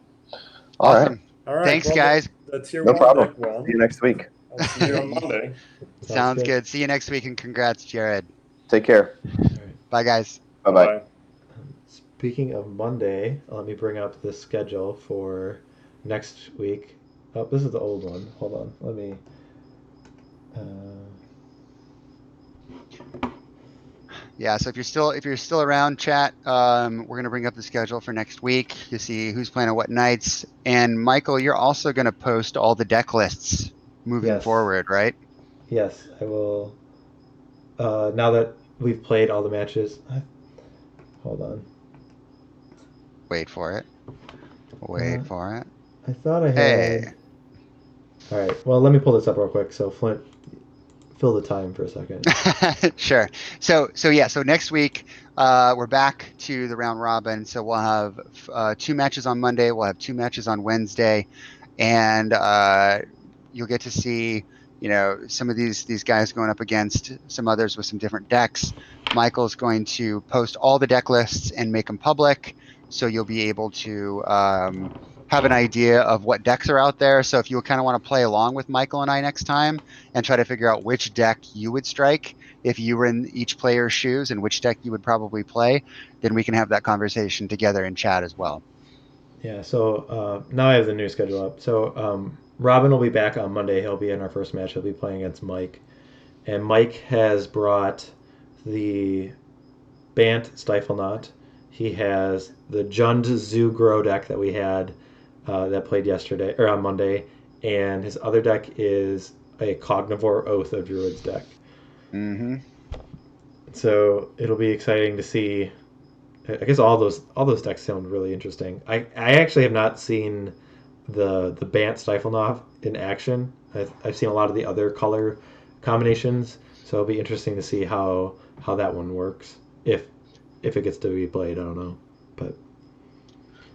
Awesome. All right. Thanks, guys. No problem. See you next week. I'll see you on Monday. Sounds good. See you next week, and congrats, Jared. Take care. Right. Bye, guys. Bye-bye. Speaking of Monday, let me bring up the schedule for next week. Oh, this is the old one. Hold on. Let me... Yeah, so if you're still around, chat, we're gonna bring up the schedule for next week. You see who's playing on what nights. And Michael, you're also gonna post all the deck lists moving forward, right? Yes, I will. Now that we've played all the matches, hold on. Wait for it. Wait for it. I thought I had. Hey. All right. Well, let me pull this up real quick. So Flint, fill the time for a second. Sure. So next week we're back to the round robin. So we'll have 2 matches on Monday. We'll have 2 matches on Wednesday, and you'll get to see some of these guys going up against some others with some different decks. Michael's going to post all the deck lists and make them public, so you'll be able to have an idea of what decks are out there. So if you kind of want to play along with Michael and I next time and try to figure out which deck you would strike if you were in each player's shoes and which deck you would probably play, then we can have that conversation together in chat as well. Yeah, so now I have the new schedule up. So Robin will be back on Monday. He'll be in our first match. He'll be playing against Mike. And Mike has brought the Bant StifleNought. He has the Jund Zoo Grow deck that we had that played yesterday or on Monday, and his other deck is a Cognivore Oath of Druids deck. Mm-hmm. So it'll be exciting to see. I guess all those decks sound really interesting. I actually have not seen the Bant StifleNought in action. I've seen a lot of the other color combinations, so it'll be interesting to see how that one works if it gets to be played. I don't know, but.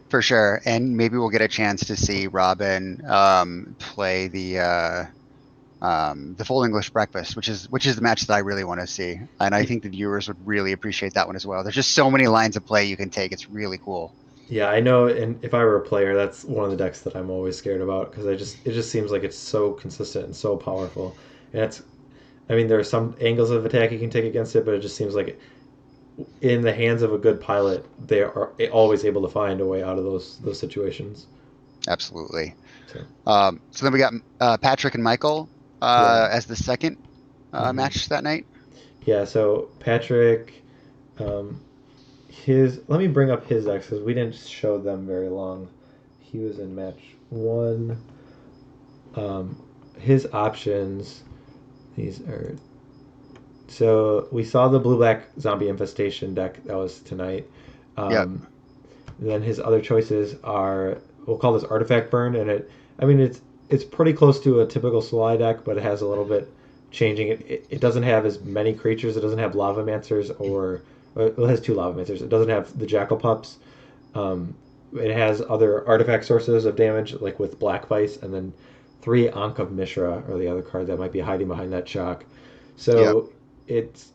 For sure, and maybe we'll get a chance to see Robin play the Full English Breakfast, which is the match that I really want to see, and I think the viewers would really appreciate that one as well. There's just so many lines of play you can take; it's really cool. Yeah, I know, and if I were a player, that's one of the decks that I'm always scared about because it just seems like it's so consistent and so powerful, and there are some angles of attack you can take against it, but it just seems like in the hands of a good pilot, they are always able to find a way out of those situations. Absolutely. So then we got Patrick and Michael as the second match that night. Yeah. So Patrick, let me bring up his decks because we didn't show them very long. He was in match 1. His options. These are. So we saw the blue-black Zombie Infestation deck that was tonight. Then his other choices are, we'll call this Artifact Burn, and it's pretty close to a typical Solai deck, but it has a little bit changing. It doesn't have as many creatures. It doesn't have Lavamancers it has 2 Lavamancers. It doesn't have the Jackal Pups. It has other artifact sources of damage, like with Black Vice, and then 3 Ankh of Mishra are the other card that might be hiding behind that shock. So it's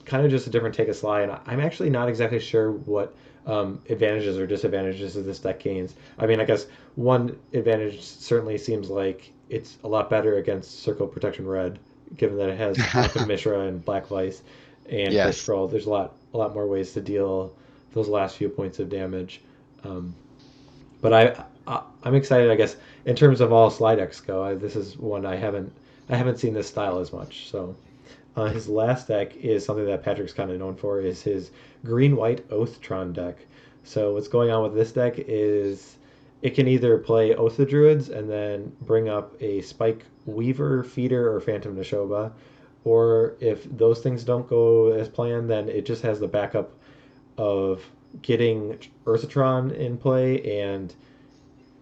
kind of just a different take of Sly, and I'm actually not exactly sure what advantages or disadvantages of this deck gains. I guess one advantage certainly seems like it's a lot better against Circle Protection Red, given that it has Ankh of Mishra and Black Vice and Fish Scroll. There's a lot more ways to deal those last few points of damage. But I'm excited, I guess, in terms of all Sly decks go. This is one I haven't seen this style as much. So his last deck is something that Patrick's kind of known for, is his green-white Oathtron deck. So what's going on with this deck is it can either play Oath of Druids and then bring up a Spike Weaver, Feeder, or Phantom Neshoba. Or if those things don't go as planned, then it just has the backup of getting Ursatron in play and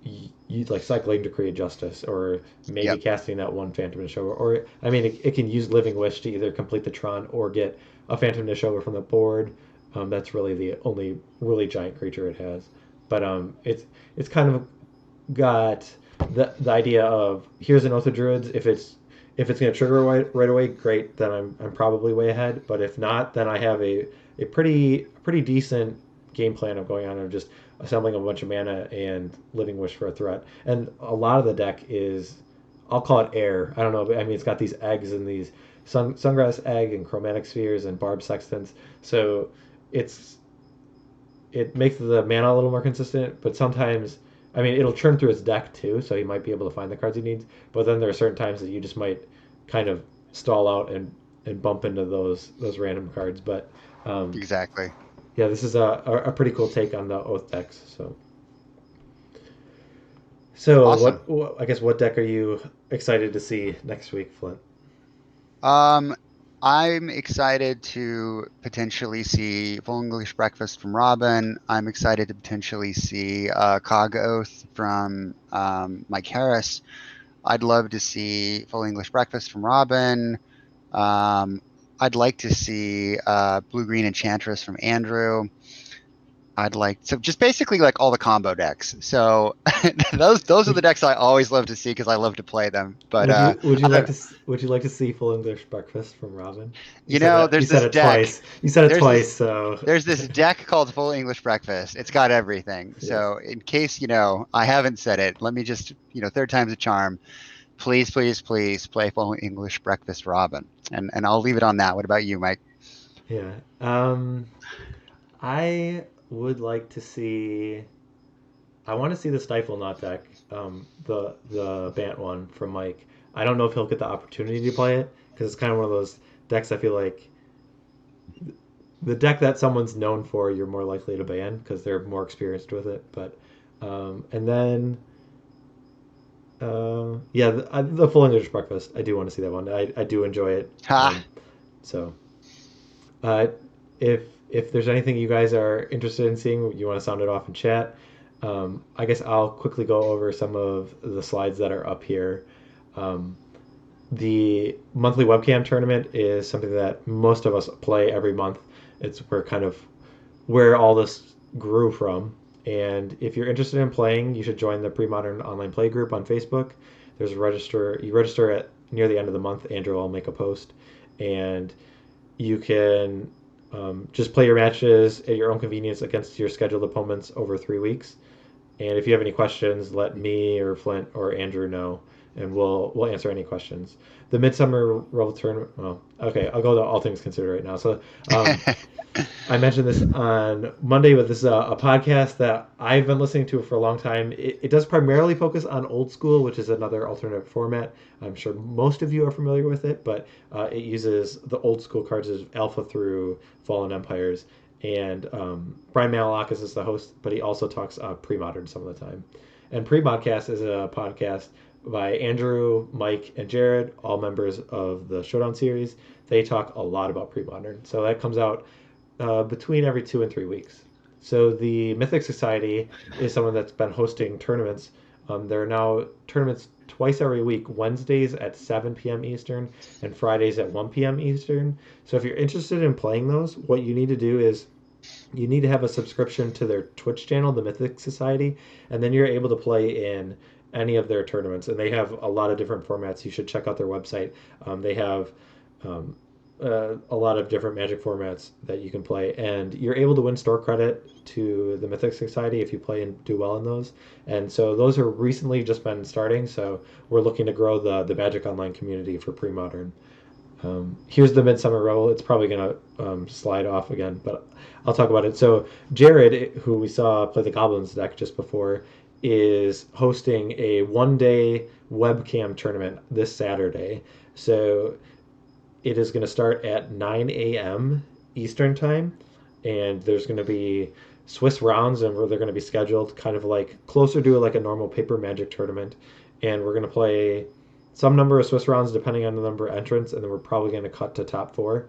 you like cycling to create justice, or maybe casting that one Phantom Neshoba. Or I mean, it can use Living Wish to either complete the Tron or get a Phantom Neshoba from the board. That's really the only really giant creature it has. But it's kind of got the idea of here's an Oath of Druids. If it's going to trigger right away, great. Then I'm probably way ahead. But if not, then I have a pretty decent game plan of going on of just assembling a bunch of mana and Living Wish for a threat. And a lot of the deck is, I'll call it air. I don't know. But I mean, it's got these eggs and these Sungrass Egg and Chromatic Spheres and Barb Sextants. So it makes the mana a little more consistent, but sometimes, I mean, it'll churn through its deck too, so he might be able to find the cards he needs. But then there are certain times that you just might kind of stall out and bump into those random cards. But exactly. Yeah, this is a pretty cool take on the Oath decks. So awesome. I guess what deck are you excited to see next week, Flint? I'm excited to potentially see Full English Breakfast from Robin. I'm excited to potentially see Cog Oath from Mike Harris. I'd love to see Full English Breakfast from Robin. I'd like to see Blue-Green Enchantress from Andrew. So just basically like all the combo decks. So those are the decks I always love to see because I love to play them. But would you like to see Full English Breakfast from Robin? You said this deck twice. You said it twice. So there's this deck called Full English Breakfast. It's got everything. Yes. So in case I haven't said it, let me just third time's a charm. Please play Full English Breakfast Robin, and I'll leave it on that. What about you, Mike? Yeah. I would like to see. I want to see the StifleNought deck, the Bant one from Mike. I don't know if he'll get the opportunity to play it because it's kind of one of those decks. I feel like the deck that someone's known for, you're more likely to ban because they're more experienced with it. But and then the Full English Breakfast. I do want to see that one. I do enjoy it. So if there's anything you guys are interested in seeing, you want to sound it off in chat. I guess I'll quickly go over some of the slides that are up here. The monthly webcam tournament is something that most of us play every month. It's where all this grew from. And if you're interested in playing, you should join the Premodern online play group on Facebook. There's a register. You register at near the end of the month. Andrew will make a post, and you can just play your matches at your own convenience against your scheduled opponents over 3 weeks. And if you have any questions, let me or Flint or Andrew know, and we'll answer any questions. The Midsummer Revel Tournament. Oh, okay, I'll go to All Things Considered right now. So I mentioned this on Monday, but this is a podcast that I've been listening to for a long time. It does primarily focus on Old School, which is another alternate format. I'm sure most of you are familiar with it, but it uses the Old School cards as Alpha through Fallen Empires. And Brian Malakis is the host, but he also talks Premodern some of the time. And Premodcast is a podcast by Andrew, Mike, and Jared, all members of the Showdown series. They talk a lot about Premodern. So that comes out between every 2 and 3 weeks. So the Mythic Society is someone that's been hosting tournaments. There are now tournaments twice every week, Wednesdays at 7 p.m. Eastern and Fridays at 1 p.m. Eastern. So if you're interested in playing those, what you need to do is you need to have a subscription to their Twitch channel, the Mythic Society, and then you're able to play in any of their tournaments. And they have a lot of different formats. You should check out their website. They have a lot of different Magic formats that you can play, and you're able to win store credit to the Mythic Society if you play and do well in those. And so those are recently just been starting, so we're looking to grow the Magic Online community for Premodern. Here's the Midsummer Revel. It's probably going to slide off again, but I'll talk about it. So Jared, who we saw play the Goblins deck just before, is hosting a one-day webcam tournament this Saturday. So it is going to start at 9 a.m. Eastern time, and there's going to be Swiss rounds, and where they're going to be scheduled kind of like closer to like a normal paper Magic tournament. And we're going to play some number of Swiss rounds depending on the number of entrants, and then we're probably going to cut to top 4.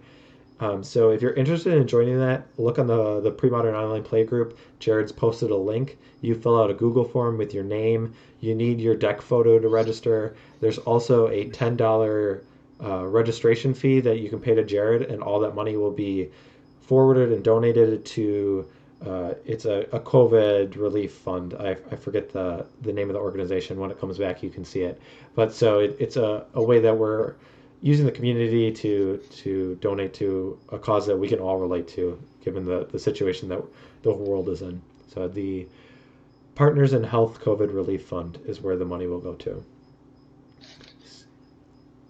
So if you're interested in joining that, look on the Premodern Online Play group. Jared's posted a link. You fill out a Google form with your name. You need your deck photo to register. There's also a $10 registration fee that you can pay to Jared, and all that money will be forwarded and donated to it's a COVID relief fund. I forget the name of the organization. When it comes back, you can see it. But so it's a way that we're using the community to donate to a cause that we can all relate to, given the situation that the whole world is in. So the Partners in Health COVID Relief Fund is where the money will go to.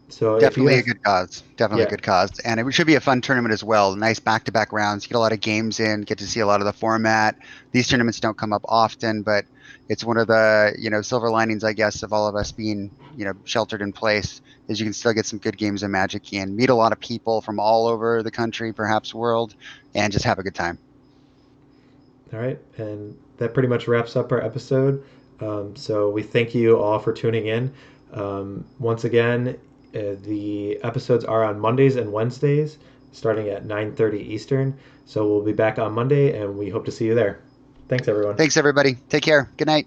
So definitely a good cause. Definitely a good cause. And it should be a fun tournament as well. Nice back-to-back rounds. You get a lot of games in, get to see a lot of the format. These tournaments don't come up often, but it's one of the, silver linings, I guess, of all of us being, sheltered in place, is you can still get some good games of Magic in, meet a lot of people from all over the country, perhaps world, and just have a good time. All right. And that pretty much wraps up our episode. So we thank you all for tuning in. Once again, the episodes are on Mondays and Wednesdays, starting at 9:30 Eastern. So we'll be back on Monday, and we hope to see you there. Thanks, everyone. Thanks, everybody. Take care. Good night.